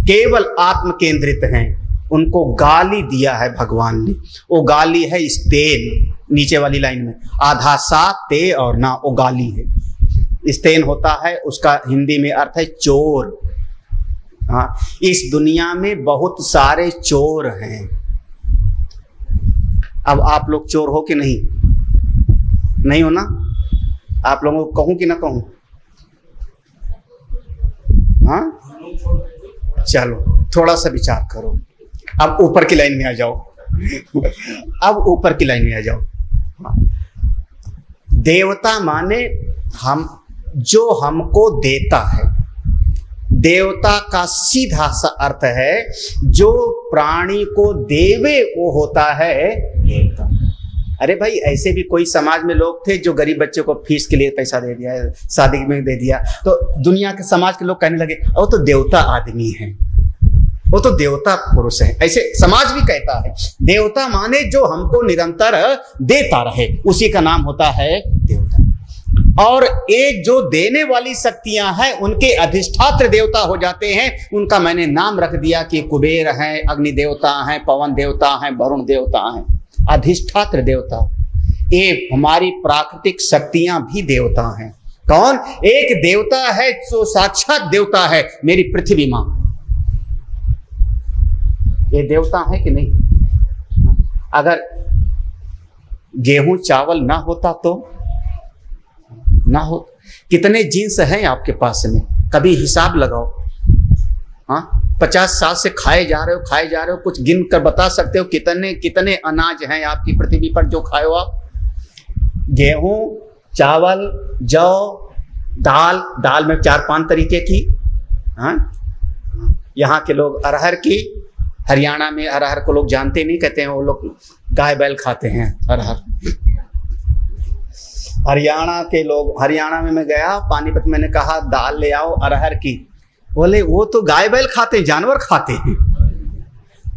Speaker 2: केवल आत्म केंद्रित हैं, उनको गाली दिया है भगवान ने। वो गाली है स्तेन, नीचे वाली लाइन में आधा सा ते और ना, वो गाली है। स्तेन होता है, उसका हिंदी में अर्थ है चोर। हाँ, इस दुनिया में बहुत सारे चोर हैं। अब आप लोग चोर हो कि नहीं? नहीं हो ना? आप लोगों को कहूं कि ना कहूं? हाँ, चलो थोड़ा सा विचार करो। अब ऊपर की लाइन में आ जाओ। अब ऊपर की लाइन में आ जाओ। देवता माने हम, जो हमको देता है। देवता का सीधा सा अर्थ है जो प्राणी को देवे वो होता है देवता। अरे भाई, ऐसे भी कोई समाज में लोग थे जो गरीब बच्चे को फीस के लिए पैसा दे दिया, शादी में दे दिया, तो दुनिया के समाज के लोग कहने लगे वो तो देवता आदमी है, वो तो देवता पुरुष है। ऐसे समाज भी कहता है। देवता माने जो हमको निरंतर देता रहे, उसी का नाम होता है देवता। और ये जो देने वाली शक्तियां हैं उनके अधिष्ठात्र देवता हो जाते हैं। उनका मैंने नाम रख दिया कि कुबेर हैं, अग्नि देवता हैं, पवन देवता हैं, वरुण देवता हैं, अधिष्ठात्र देवता। ये हमारी प्राकृतिक शक्तियां भी देवता हैं। कौन? एक देवता है जो साक्षात देवता है, मेरी पृथ्वी मां। ये देवता है कि नहीं? अगर गेहूं चावल ना होता तो ना हो। कितने जीन्स हैं आपके पास में? कभी हिसाब लगाओ। हाँ, 50 साल से खाए जा रहे हो, कुछ गिन कर बता सकते हो कितने कितने अनाज हैं आपकी पृथ्वी पर जो खाए हो आप? गेहूं, चावल, जौ, दाल में 4-5 तरीके की। हाँ, यहाँ के लोग अरहर की, हरियाणा में अरहर को लोग जानते नहीं, कहते हैं वो लोग गाय बैल खाते हैं अरहर। हरियाणा के लोग, हरियाणा में मैं गया पानीपत, मैंने कहा दाल ले आओ अरहर की, बोले वो तो गाय बैल खाते हैं, जानवर खाते हैं।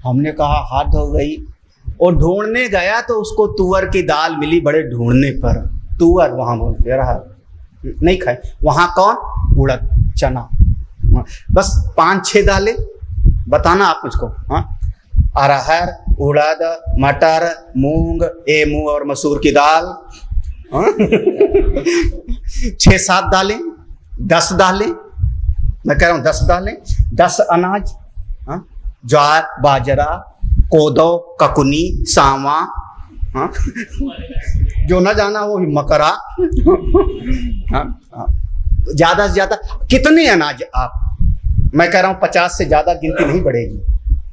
Speaker 2: हमने कहा हाथ धो गई। और ढूंढने गया तो उसको तुअर की दाल मिली, बड़े ढूंढने पर। तुअर वहां बोलते, अरहर नहीं खाए। वहां कौन? उड़द, चना, बस 5-6 दालें बताना आप मुझको। हाँ, अरहर, उड़द, मटर, मूंग, मूंग और मसूर की दाल, 6-7 दालें, 10 दालें, मैं कह रहा हूं 10 दालें, 10 अनाज। ज्वार, बाजरा, कोदो, ककुनी, सांवा, जो ना जाना वो मकरा। ज्यादा से ज्यादा कितने अनाज आप? मैं कह रहा हूं 50 से ज्यादा गिनती नहीं बढ़ेगी।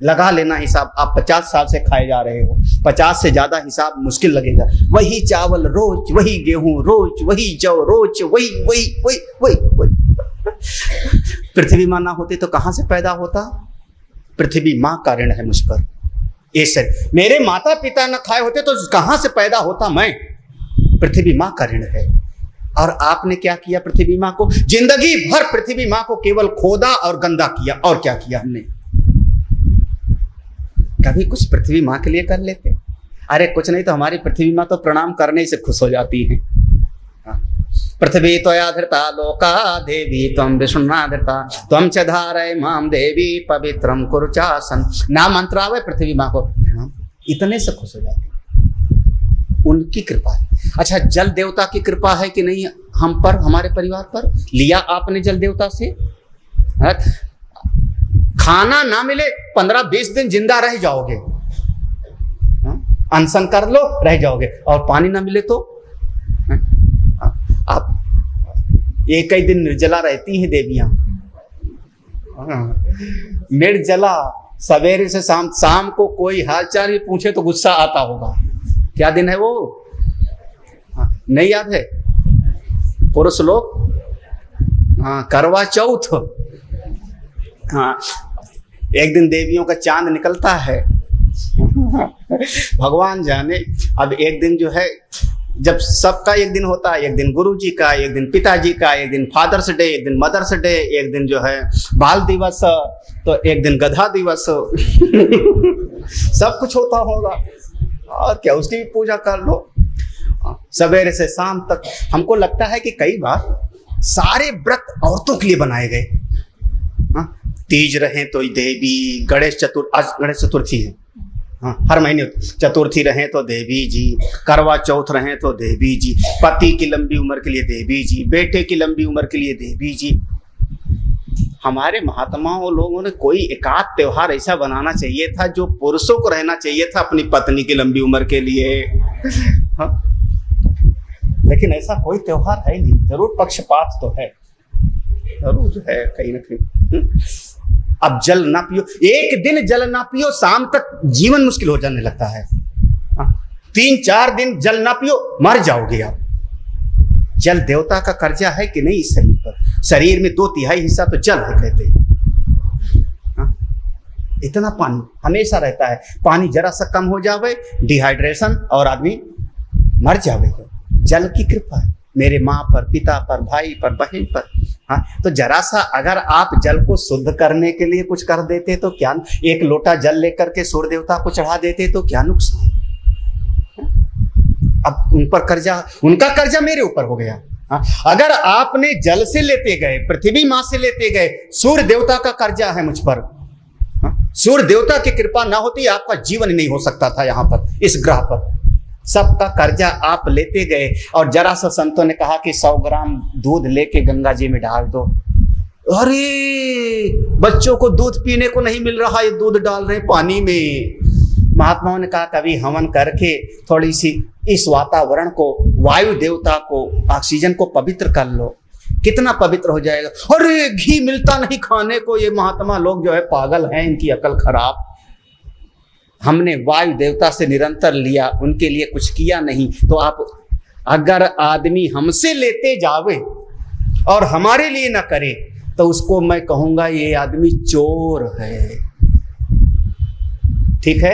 Speaker 2: लगा लेना हिसाब, आप 50 साल से खाए जा रहे हो, 50 से ज्यादा हिसाब मुश्किल लगेगा। वही चावल रोज, वही गेहूं रोज, वही जौ रोज, वही वही वही वही वही। पृथ्वी मां ना होती तो कहां से पैदा होता? पृथ्वी मां का ऋण है मुझ पर। ये सर, मेरे माता पिता न खाए होते तो कहां से पैदा होता मैं? पृथ्वी मां का ऋण है। और आपने क्या किया पृथ्वी मां को? जिंदगी भर पृथ्वी मां को केवल खोदा और गंदा किया। और क्या किया हमने? कभी कुछ पृथ्वी मां के लिए कर लेते? अरे कुछ नहीं तो हमारी पृथ्वी मां तो प्रणाम करने से खुश हो जाती है। पृथ्वी त्वया धृता लोका देवी त्वं विष्णुनाधृता त्वं च धारय माम देवी पवित्रम कुरु चासन। नाम मंत्र आवे पृथ्वी मां को, इतने से खुश हो जाते, उनकी कृपा है। अच्छा, जल देवता की कृपा है कि नहीं हम पर, हमारे परिवार पर? लिया आपने जल देवता से? खाना ना मिले 15-20 दिन जिंदा रह जाओगे, अनशन कर लो रह जाओगे। और पानी ना मिले तो आप एक ही दिन निर्जला रहती हैं देवियां, निर्जला। सवेरे से शाम को कोई हालचाल ही पूछे तो गुस्सा आता होगा। क्या दिन है वो? नहीं याद है? पुरुष लोग, करवा चौथ। हाँ, एक दिन देवियों का चांद निकलता है, भगवान जाने। अब एक दिन जो है, जब सबका एक दिन होता है, एक दिन गुरुजी का, एक दिन पिताजी का, एक दिन फादर्स डे, एक दिन मदर्स डे, एक दिन जो है बाल दिवस, तो एक दिन गधा दिवस। सब कुछ होता होगा और क्या, उसकी भी पूजा कर लो सवेरे से शाम तक। हमको लगता है कि कई बार सारे व्रत औरतों के लिए बनाए गए। तीज रहे तो देवी, गणेश चतुर्थी है, हर महीने चतुर्थी रहे तो देवी जी, करवा चौथ रहे तो देवी जी, पति की लंबी उम्र के लिए देवी जी, बेटे की लंबी उम्र के लिए देवी जी। हमारे महात्माओं लोगों ने कोई एकाध त्योहार ऐसा बनाना चाहिए था जो पुरुषों को रहना चाहिए था अपनी पत्नी की लंबी उम्र के लिए। हाँ? लेकिन ऐसा कोई त्योहार है नहीं। जरूर पक्षपात तो है, जरूर जो है कहीं ना कहीं। अब जल ना पियो, एक दिन जल ना पियो, शाम तक जीवन मुश्किल हो जाने लगता है। 3-4 दिन जल ना पियो, मर जाओगे आप। जल देवता का कर्जा है कि नहीं इस शरीर पर? शरीर में 2/3 हिस्सा तो जल है कहते हैं। इतना पानी हमेशा रहता है। पानी जरा सा कम हो जावे, डिहाइड्रेशन, और आदमी मर जावेगा। जल की कृपा है मेरे माँ पर, पिता पर, भाई पर, बहन पर। हाँ, तो जरा सा अगर आप जल को शुद्ध करने के लिए कुछ कर देते तो क्या, एक लोटा जल लेकर के सूर्य देवता को चढ़ा देते तो क्या नुकसान। अब उन पर कर्जा, उनका कर्जा मेरे ऊपर हो गया। अगर आपने जल से लेते गए, पृथ्वी मां से लेते गए, सूर्य देवता का कर्जा है मुझ पर। सूर्य देवता की कृपा ना होती आपका जीवन ही नहीं हो सकता था यहां पर, इस ग्रह पर। सबका कर्जा आप लेते गए। और जरा सा संतों ने कहा कि 100 ग्राम दूध लेके गंगा जी में डाल दो। अरे बच्चों को दूध पीने को नहीं मिल रहा, ये दूध डाल रहे पानी में। महात्माओं ने कहा कभी हवन करके थोड़ी सी इस वातावरण को, वायु देवता को, ऑक्सीजन को पवित्र कर लो, कितना पवित्र हो जाएगा। अरे घी मिलता नहीं खाने को, ये महात्मा लोग जो है पागल हैं, इनकी अकल खराब। हमने वायु देवता से निरंतर लिया, उनके लिए कुछ किया नहीं। तो आप अगर आदमी हमसे लेते जावे और हमारे लिए ना करे तो उसको मैं कहूंगा ये आदमी चोर है। ठीक है?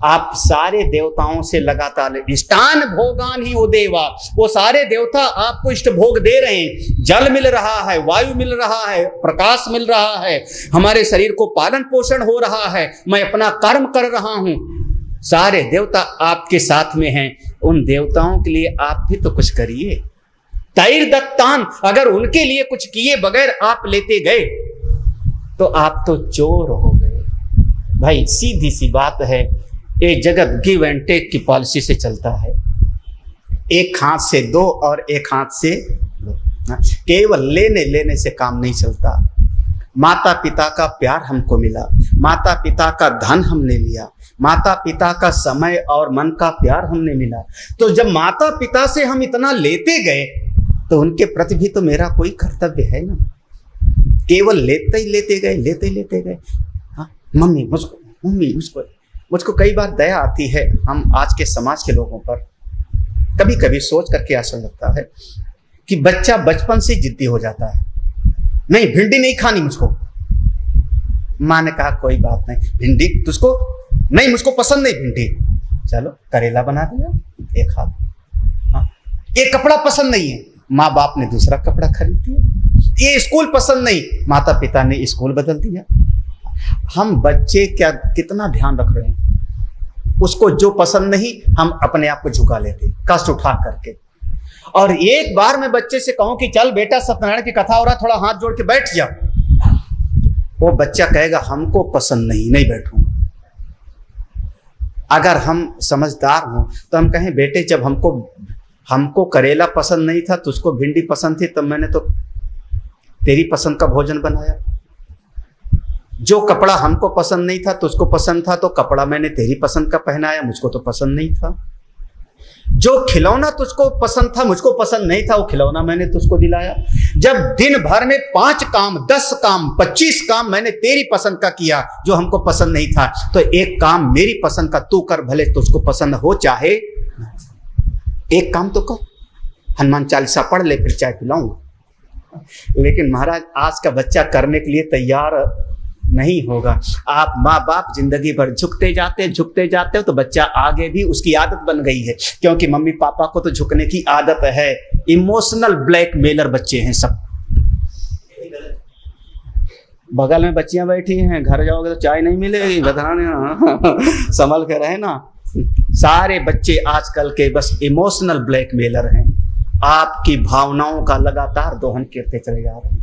Speaker 2: आप सारे देवताओं से लगातार इष्टान भोगान ही वो देवा, वो सारे देवता आपको इष्ट भोग दे रहे हैं। जल मिल रहा है, वायु मिल रहा है, प्रकाश मिल रहा है, हमारे शरीर को पालन पोषण हो रहा है, मैं अपना कर्म कर रहा हूं। सारे देवता आपके साथ में हैं। उन देवताओं के लिए आप भी तो कुछ करिए। तैर दत्तान, अगर उनके लिए कुछ किए बगैर आप लेते गए तो आप तो चोर हो गए। भाई सीधी सी बात है, ये जगत गिव एंड टेक की पॉलिसी से चलता है। एक हाथ से दो और एक हाथ से लो। केवल लेने लेने से काम नहीं चलता। माता पिता का प्यार हमको मिला, माता पिता का धन हमने लिया, माता पिता का समय और मन का प्यार हमने मिला। तो जब माता पिता से हम इतना लेते गए तो उनके प्रति भी तो मेरा कोई कर्तव्य है ना। केवल लेते ही लेते गए, लेते ही लेते गए। हाँ मम्मी मुझको कई बार दया आती है हम आज के समाज के लोगों पर। कभी कभी सोच करके ऐसा लगता है कि बच्चा बचपन से जिद्दी हो जाता है, नहीं भिंडी नहीं खानी मुझको। माँ ने कहा कोई बात नहीं, भिंडी तुझको नहीं, मुझको पसंद नहीं भिंडी, चलो करेला बना दिया एक हाथ। हाँ ये कपड़ा पसंद नहीं है, माँ बाप ने दूसरा कपड़ा खरीद दिया। ये स्कूल पसंद नहीं, माता पिता ने स्कूल बदल दिया। हम बच्चे क्या कितना ध्यान रख रहे हैं, उसको जो पसंद नहीं हम अपने आप को झुका लेते कष्ट उठा करके। और एक बार मैं बच्चे से कहूं कि चल बेटा सत्यनारायण की कथा हो रहा, थोड़ा हाथ जोड़ के बैठ जा, वो बच्चा कहेगा हमको पसंद नहीं, नहीं बैठूंगा। अगर हम समझदार हों तो हम कहें बेटे जब हमको करेला पसंद नहीं था, तुझको भिंडी पसंद थी, तब मैंने तो तेरी पसंद का भोजन बनाया। जो कपड़ा हमको पसंद नहीं था तुझको पसंद था, तो कपड़ा मैंने तेरी पसंद का पहनाया, मुझको तो पसंद नहीं था। जो खिलौना तुझको पसंद था मुझको पसंद नहीं था, वो खिलौना मैंने तुझको दिलाया। जब दिन भर में 5 काम 10 काम 25 काम मैंने तेरी पसंद का किया जो हमको पसंद नहीं था, तो एक काम मेरी पसंद का तू कर, भले तुझको पसंद हो चाहे। एक काम तो कर, हनुमान चालीसा पढ़ ले, फिर चाय पिलाऊंगा। लेकिन महाराज आज का बच्चा करने के लिए तैयार नहीं होगा। आप माँ बाप जिंदगी भर झुकते जाते हो तो बच्चा आगे भी उसकी आदत बन गई है, क्योंकि मम्मी पापा को तो झुकने की आदत है। इमोशनल ब्लैकमेलर बच्चे हैं सब। बगल में बच्चियां बैठी हैं, घर जाओगे तो चाय नहीं मिलेगी, बताना संभल के रहे ना। सारे बच्चे आजकल के बस इमोशनल ब्लैकमेलर हैं, आपकी भावनाओं का लगातार दोहन करते चले जा रहे हैं।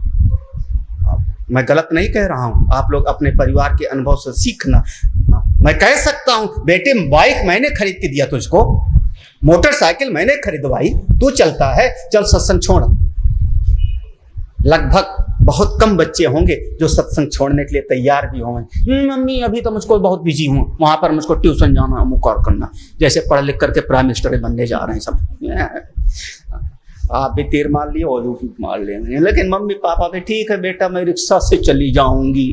Speaker 2: मैं गलत नहीं कह रहा हूं, आप लोग अपने परिवार के अनुभव से सीखना। मैं कह सकता हूं बेटे बाइक मैंने खरीद के दिया तुझको, मोटरसाइकिल मैंने खरीदवाई, तू चलता है, चल सत्संग छोड़। लगभग बहुत कम बच्चे होंगे जो सत्संग छोड़ने के लिए तैयार भी होंगे। मम्मी अभी तो मुझको बहुत बिजी हूं, वहां पर मुझको ट्यूशन जाना, मुकर करना, जैसे पढ़ लिख करके प्राइम मिनिस्टर बनने जा रहे हैं सब। आप भी तीर मार लिए और भी मार लेंगे, लेकिन मम्मी पापा भी ठीक है बेटा मैं रिक्शा से चली जाऊंगी।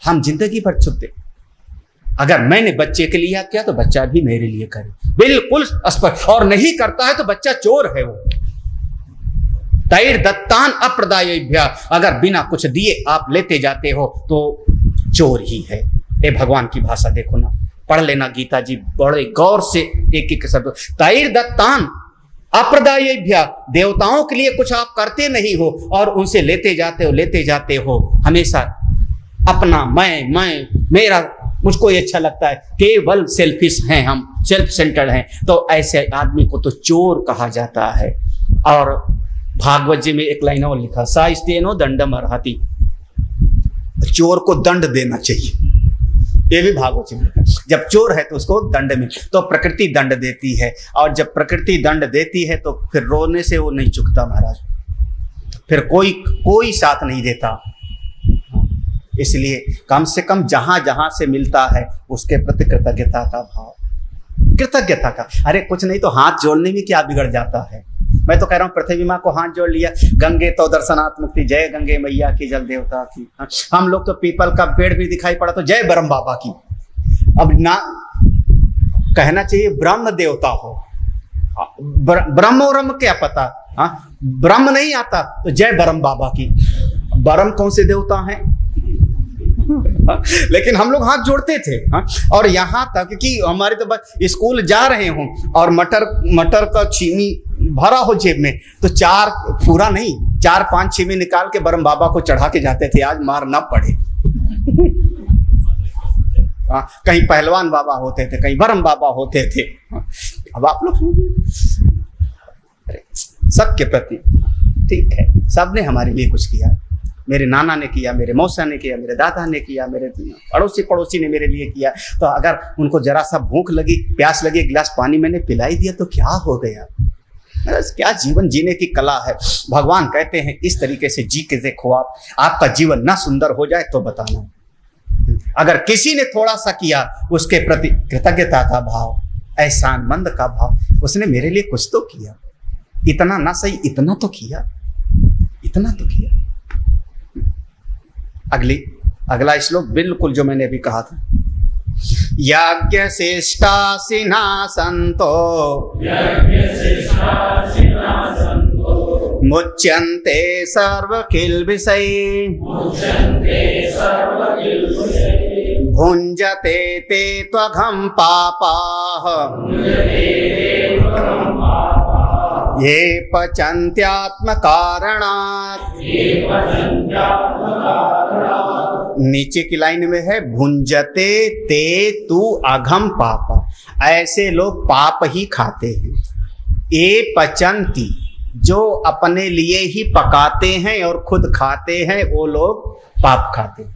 Speaker 2: हम जिंदगी भर चुपते। अगर मैंने बच्चे के लिए किया तो बच्चा भी मेरे लिए करे, बिल्कुल स्पष्ट। और नहीं करता है तो बच्चा चोर है। वो तैर दत्तान अप्रदायभ्य, अगर बिना कुछ दिए आप लेते जाते हो तो चोर ही है। ये भगवान की भाषा देखो ना, पढ़ लेना गीता जी बड़े गौर से एक एक शब्द। तैर दत्तान अप्रदायभ्य, देवताओं के लिए कुछ आप करते नहीं हो और उनसे लेते जाते हो हमेशा अपना मैं मेरा, मुझको ये अच्छा लगता है। केवल सेल्फिश हैं हम, सेल्फ सेंटर्ड हैं, तो ऐसे आदमी को तो चोर कहा जाता है। और भागवत जी में एक लाइन और लिखा, साइस्तेनो दंडम अर्हति, चोर को दंड देना चाहिए। ये भी भागवत जी में लिखा। जब चोर है तो उसको दंड में, तो प्रकृति दंड देती है, और जब प्रकृति दंड देती है तो फिर रोने से वो नहीं चुकता महाराज, फिर कोई साथ नहीं देता। इसलिए कम से कम जहां जहां से मिलता है उसके प्रति कृतज्ञता का भाव, कृतज्ञता का। अरे कुछ नहीं तो हाथ जोड़ने में क्या बिगड़ जाता है। मैं तो कह रहा हूँ पृथ्वी माँ को हाथ जोड़ लिया, गंगे तो दर्शनात् मुक्ति, जय गंगे मैया की जल देवता की। हम लोग तो पीपल का पेड़ भी दिखाई पड़ा तो जय ब्रह्म बाबा की। अब ना कहना चाहिए ब्रह्म देवता हो, ब्रह्म और ब्रह्म क्या पता, हाँ ब्रह्म नहीं आता तो जय ब्रह्म बाबा की। ब्रह्म कौन से देवता हैं? लेकिन हम लोग हाथ जोड़ते थे। और यहाँ तक कि हमारे तो बस स्कूल जा रहे हों और मटर का छीमी भरा हो जेब में, तो 4 पूरा नहीं 4-5 छीमी निकाल के ब्रह्म बाबा को चढ़ा के जाते थे, आज मार ना पड़े। कहीं पहलवान बाबा होते थे, कहीं ब्रह्म बाबा होते थे। अब आप लोग सबके प्रति ठीक है, सबने हमारे लिए कुछ किया। मेरे नाना ने किया, मेरे मौसा ने किया, मेरे दादा ने किया, मेरे पड़ोसी ने मेरे लिए किया। तो अगर उनको जरा सा भूख लगी, प्यास लगी, एक गिलास पानी मैंने पिलाई दिया तो क्या हो गया? क्या जीवन जीने की कला है। भगवान कहते हैं इस तरीके से जी के देखो, आपका जीवन ना सुंदर हो जाए तो बताना। अगर किसी ने थोड़ा सा किया, उसके प्रति कृतज्ञता का भाव, एहसानमंद का भाव, उसने मेरे लिए कुछ तो किया, इतना ना सही इतना तो किया, इतना तो किया। अगला श्लोक बिल्कुल जो मैंने अभी कहा था, यज्ञ शिष्टासिना संतो मुच्यन्ते सर्व किल्बिषै भुञ्जते ते त्वघं पापाः ये पचन्त्यात्म कारणात्। नीचे की लाइन में है भुंजते ते तू अघम पापा, ऐसे लोग पाप ही खाते हैं। ये पचंती, जो अपने लिए ही पकाते हैं और खुद खाते हैं, वो लोग पाप खाते हैं।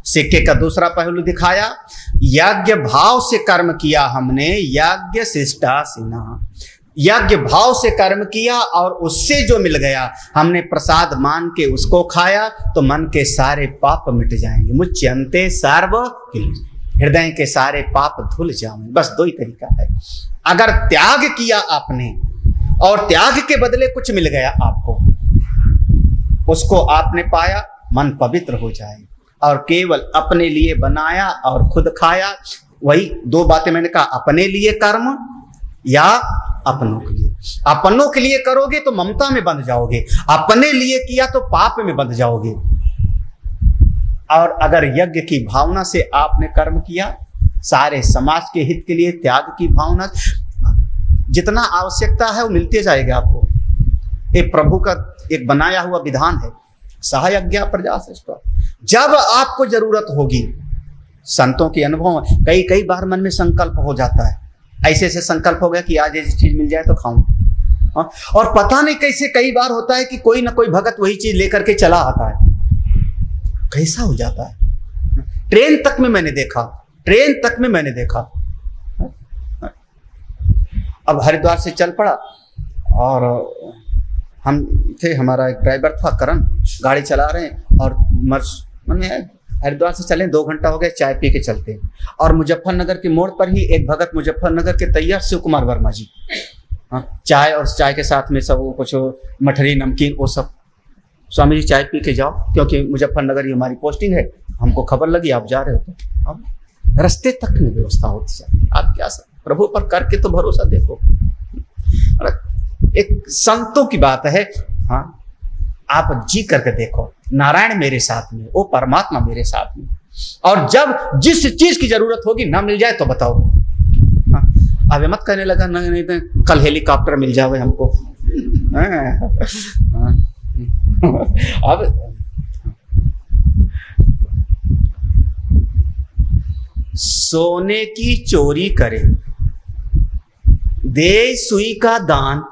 Speaker 2: सिक्के का दूसरा पहलू दिखाया, यज्ञ भाव से कर्म किया हमने, यज्ञ शिष्टासिना, यज्ञ भाव से कर्म किया और उससे जो मिल गया हमने प्रसाद मान के उसको खाया, तो मन के सारे पाप मिट जाएंगे। मुच्यन्ते सर्व, हृदय के सारे पाप धुल जाएंगे। बस 2 ही तरीका है। अगर त्याग किया आपने और त्याग के बदले कुछ मिल गया आपको, उसको आपने पाया, मन पवित्र हो जाए। और केवल अपने लिए बनाया और खुद खाया, वही 2 बातें मैंने कहा, अपने लिए कर्म या अपनों के लिए। अपनों के लिए करोगे तो ममता में बंध जाओगे, अपने लिए किया तो पाप में बंध जाओगे। और अगर यज्ञ की भावना से आपने कर्म किया, सारे समाज के हित के लिए त्याग की भावना, जितना आवश्यकता है वो मिलते जाएगा आपको। ये प्रभु का एक बनाया हुआ विधान है, सहयज्ञ प्रजा श्रेष्ठ। जब आपको जरूरत होगी, संतों के अनुभव कई बार मन में संकल्प हो जाता है, ऐसे संकल्प हो गया कि आज ये चीज मिल जाए तो खाऊं, और पता नहीं कैसे कई बार होता है कि कोई ना कोई भगत वही चीज लेकर के चला आता है। कैसा हो जाता है? ट्रेन तक में मैंने देखा। अब हरिद्वार से चल पड़ा और हम थे, हमारा एक ड्राइवर था करण, गाड़ी चला रहे हैं और मन में है हरिद्वार से चले 2 घंटा हो गया, चाय पी के चलते हैं। और मुजफ्फरनगर के मोड़ पर ही एक भगत, मुजफ्फरनगर के तैयार शिव कुमार वर्मा जी, चाय और चाय के साथ में सब कुछ मठरी नमकीन वो सब, स्वामी जी चाय पी के जाओ, क्योंकि मुजफ्फरनगर ही हमारी पोस्टिंग है, हमको खबर लगी आप जा रहे हो। तो अब रास्ते तक में व्यवस्था होती जाती। आप क्या प्रभु पर करके तो भरोसा देखो। एक संतों की बात है, हाँ आप जी करके देखो, नारायण मेरे साथ में, वो परमात्मा मेरे साथ में। और जब जिस चीज की जरूरत होगी ना मिल जाए तो बताओ। अब मत कहने लगा नहीं तो कल हेलीकॉप्टर मिल जाए हमको। अब सोने की चोरी करे दे सुई का दान,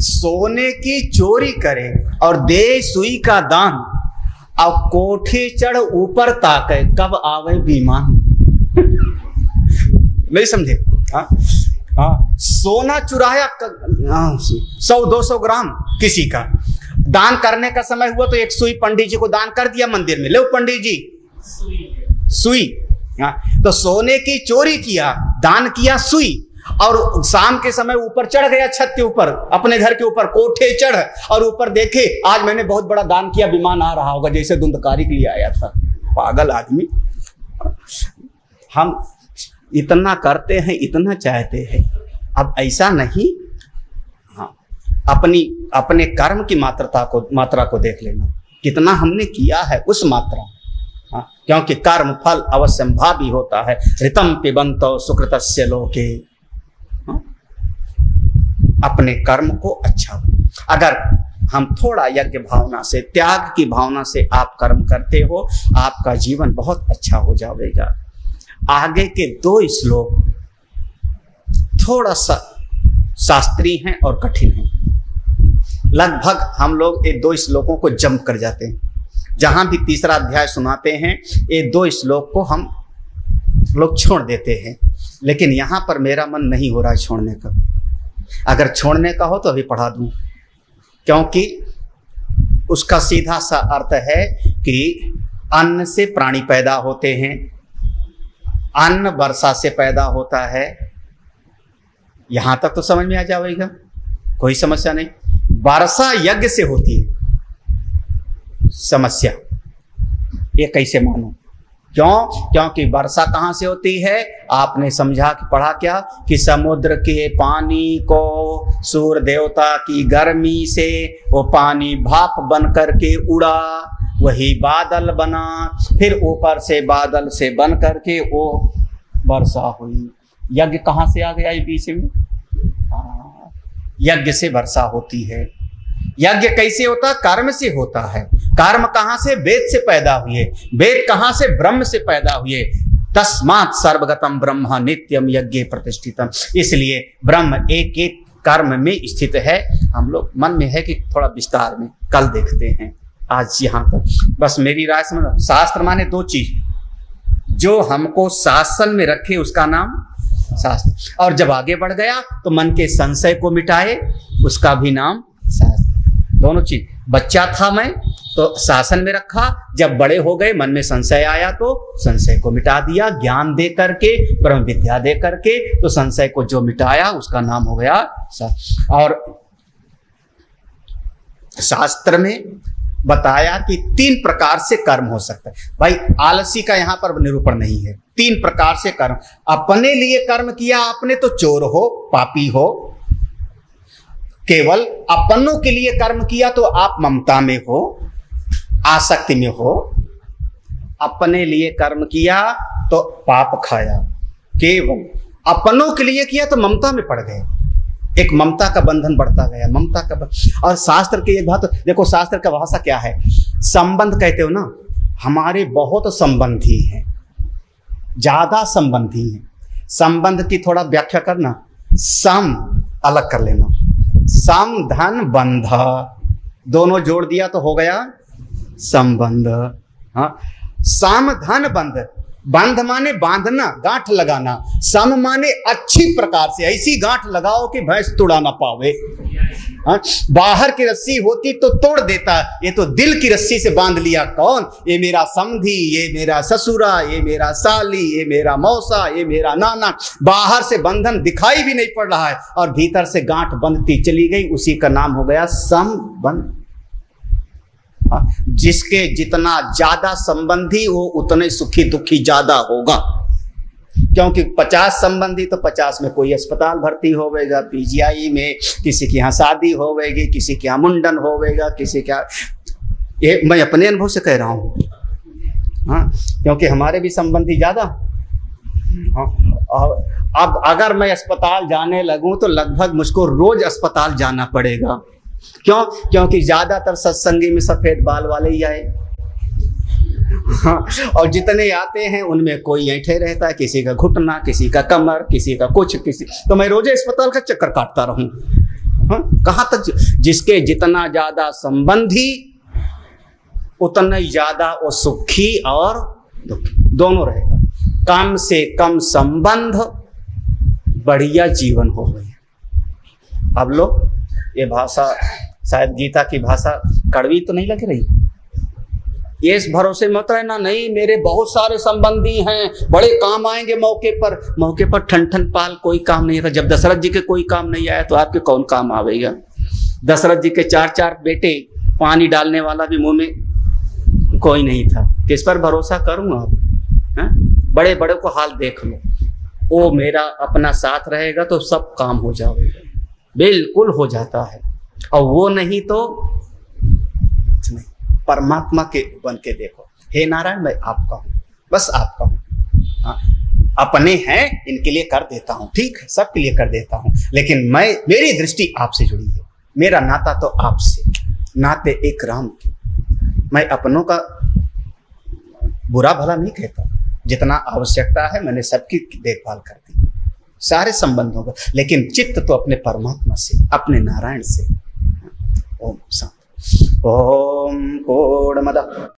Speaker 2: सोने की चोरी करे और दे सुई का दान, अब कोठे चढ़ ऊपर ताके कब आवे विमान। नहीं समझे? सोना चुराया 100-200 ग्राम किसी का, दान करने का समय हुआ तो एक सुई पंडित जी को दान कर दिया मंदिर में, ले पंडित जी सुई। तो सोने की चोरी किया, दान किया सुई, और शाम के समय ऊपर चढ़ गया छत के ऊपर, अपने घर के ऊपर कोठे चढ़, और ऊपर देखे आज मैंने बहुत बड़ा दान किया, विमान आ रहा होगा जैसे धुंधकारी के लिए आया था। पागल आदमी। हम इतना करते हैं, इतना चाहते हैं, अब ऐसा नहीं। हाँ, अपने कर्म की मात्रा को देख लेना, कितना हमने किया है उस मात्रा। हाँ, क्योंकि कर्म फल अवश्यंभावी होता है। ऋतम पिबंतो सुकृतस्य लोके। हाँ, अपने कर्म को अच्छा, अगर हम थोड़ा यज्ञ भावना से, त्याग की भावना से आप कर्म करते हो, आपका जीवन बहुत अच्छा हो जाएगा। आगे के 2 श्लोक थोड़ा सा शास्त्रीय हैं और कठिन हैं। लगभग हम लोग ये 2 श्लोकों को जंप कर जाते हैं। जहां भी तीसरा अध्याय सुनाते हैं ये 2 श्लोक को हम लोग छोड़ देते हैं, लेकिन यहां पर मेरा मन नहीं हो रहा है छोड़ने का। अगर छोड़ने का हो तो अभी पढ़ा दूं, क्योंकि उसका सीधा सा अर्थ है कि अन्न से प्राणी पैदा होते हैं, अन्न वर्षा से पैदा होता है। यहां तक तो समझ में आ जाएगा, कोई समस्या नहीं। वर्षा यज्ञ से होती है, समस्या ये कैसे मानो? क्यों? क्योंकि वर्षा कहां से होती है? आपने समझा कि पढ़ा क्या कि समुद्र के पानी को सूर्य देवता की गर्मी से वो पानी भाप बन करके उड़ा, वही बादल बना, फिर ऊपर से बादल से बन करके वो वर्षा हुई। यज्ञ कहां से आ गया ये बीच में? यज्ञ से वर्षा होती है। यज्ञ कैसे होता? कर्म से होता है। कर्म कहां से? वेद से पैदा हुए। वेद कहां से? ब्रह्म से पैदा हुए। तस्मात् सर्वगतम ब्रह्म नित्यम यज्ञ प्रतिष्ठितम। इसलिए ब्रह्म एक एक कर्म में स्थित है। हम लोग मन में है कि थोड़ा विस्तार में कल देखते हैं, आज यहां तक बस मेरी राय समझ। शास्त्र माने 2 चीज, जो हमको शासन में रखे उसका नाम शास्त्र, और जब आगे बढ़ गया तो मन के संशय को मिटाए उसका भी नाम शास्त्र। दोनों चीज। बच्चा था मैं तो शासन में रखा, जब बड़े हो गए मन में संशय आया तो संशय को मिटा दिया, ज्ञान दे करके, ब्रह्म विद्या दे करके, तो संशय को जो मिटाया उसका नाम हो गया शास्त्र। और शास्त्र में बताया कि 3 प्रकार से कर्म हो सकता है। भाई आलसी का यहां पर निरूपण नहीं है। 3 प्रकार से कर्म। अपने लिए कर्म किया आपने तो चोर हो, पापी हो। केवल अपनों के लिए कर्म किया तो आप ममता में हो, आसक्ति में हो। अपने लिए कर्म किया तो पाप खाया। केवल अपनों के लिए किया तो ममता में पड़ गए। एक ममता का बंधन बढ़ता गया, ममता का और शास्त्र की एक बात देखो, शास्त्र का भाषा क्या है? संबंध कहते हो ना, हमारे बहुत संबंधी हैं, ज्यादा संबंधी हैं। संबंध की थोड़ा व्याख्या करना, सम अलग कर लेना, सम धन बंध, दोनों जोड़ दिया तो हो गया संबंध। हाँ, सम धन बंध। बंध माने बांधना, गांठ लगाना। सम माने अच्छी प्रकार से ऐसी गांठ लगाओ कि भैंस तोड़ा ना पावे। हाँ, बाहर की रस्सी होती तो तोड़ देता, ये तो दिल की रस्सी से बांध लिया। कौन? ये मेरा समधी, ये मेरा ससुरा, ये मेरा साली, ये मेरा मौसा, ये मेरा नाना। बाहर से बंधन दिखाई भी नहीं पड़ रहा है और भीतर से गांठ बंधती चली गई, उसी का नाम हो गया संबंध। जिसके जितना ज्यादा संबंधी वो उतने सुखी दुखी ज्यादा होगा, क्योंकि 50 संबंधी तो 50 में कोई अस्पताल भर्ती होवेगा, पीजीआई में, किसी के यहाँ शादी होवेगी, किसी के यहाँ मुंडन होवेगा, किसी के। ये मैं अपने अनुभव से कह रहा हूँ। हाँ, क्योंकि हमारे भी संबंधी ज्यादा। हाँ, अब अगर मैं अस्पताल जाने लगूं तो लगभग मुझको रोज अस्पताल जाना पड़ेगा। क्यों? क्योंकि ज्यादातर सत्संगी में सफेद बाल वाले ही आए। और जितने आते हैं उनमें कोई ऐंठे रहता है, किसी का घुटना, किसी का कमर, किसी का कुछ, किसी, तो मैं रोजे अस्पताल का चक्कर काटता रहूं। कहां तक? जिसके जितना ज्यादा संबंधी उतना ही ज्यादा वो सुखी और दुखी दोनों रहेगा। कम से कम संबंध, बढ़िया जीवन हो गया। अब लोग, ये भाषा शायद गीता की भाषा कड़वी तो नहीं लग रही, ये इस भरोसे मत रहना, नहीं मेरे बहुत सारे संबंधी हैं, बड़े काम आएंगे मौके पर। मौके पर ठन पाल कोई काम नहीं था। जब दशरथ जी के कोई काम नहीं आया तो आपके कौन काम आवेगा? दशरथ जी के 4 बेटे, पानी डालने वाला भी मुंह में कोई नहीं था। किस पर भरोसा करूं आप? बड़े बड़े को हाल देख लो, वो मेरा अपना साथ रहेगा तो सब काम हो जाएगा, बिल्कुल हो जाता है। और वो नहीं तो नहीं। परमात्मा के बन के देखो, हे नारायण मैं आपका हूं, बस आपका हूं। हाँ, अपने हैं इनके लिए कर देता हूं, ठीक है, सबके लिए कर देता हूं, लेकिन मेरी दृष्टि आपसे जुड़ी है, मेरा नाता तो आपसे, नाते एक राम के। मैं अपनों का बुरा भला नहीं कहता, जितना आवश्यकता है मैंने सबकी देखभाल कर दी, सारे संबंधों का, लेकिन चित्त तो अपने परमात्मा से, अपने नारायण से। ओम शांति। ओम पूर्णमदः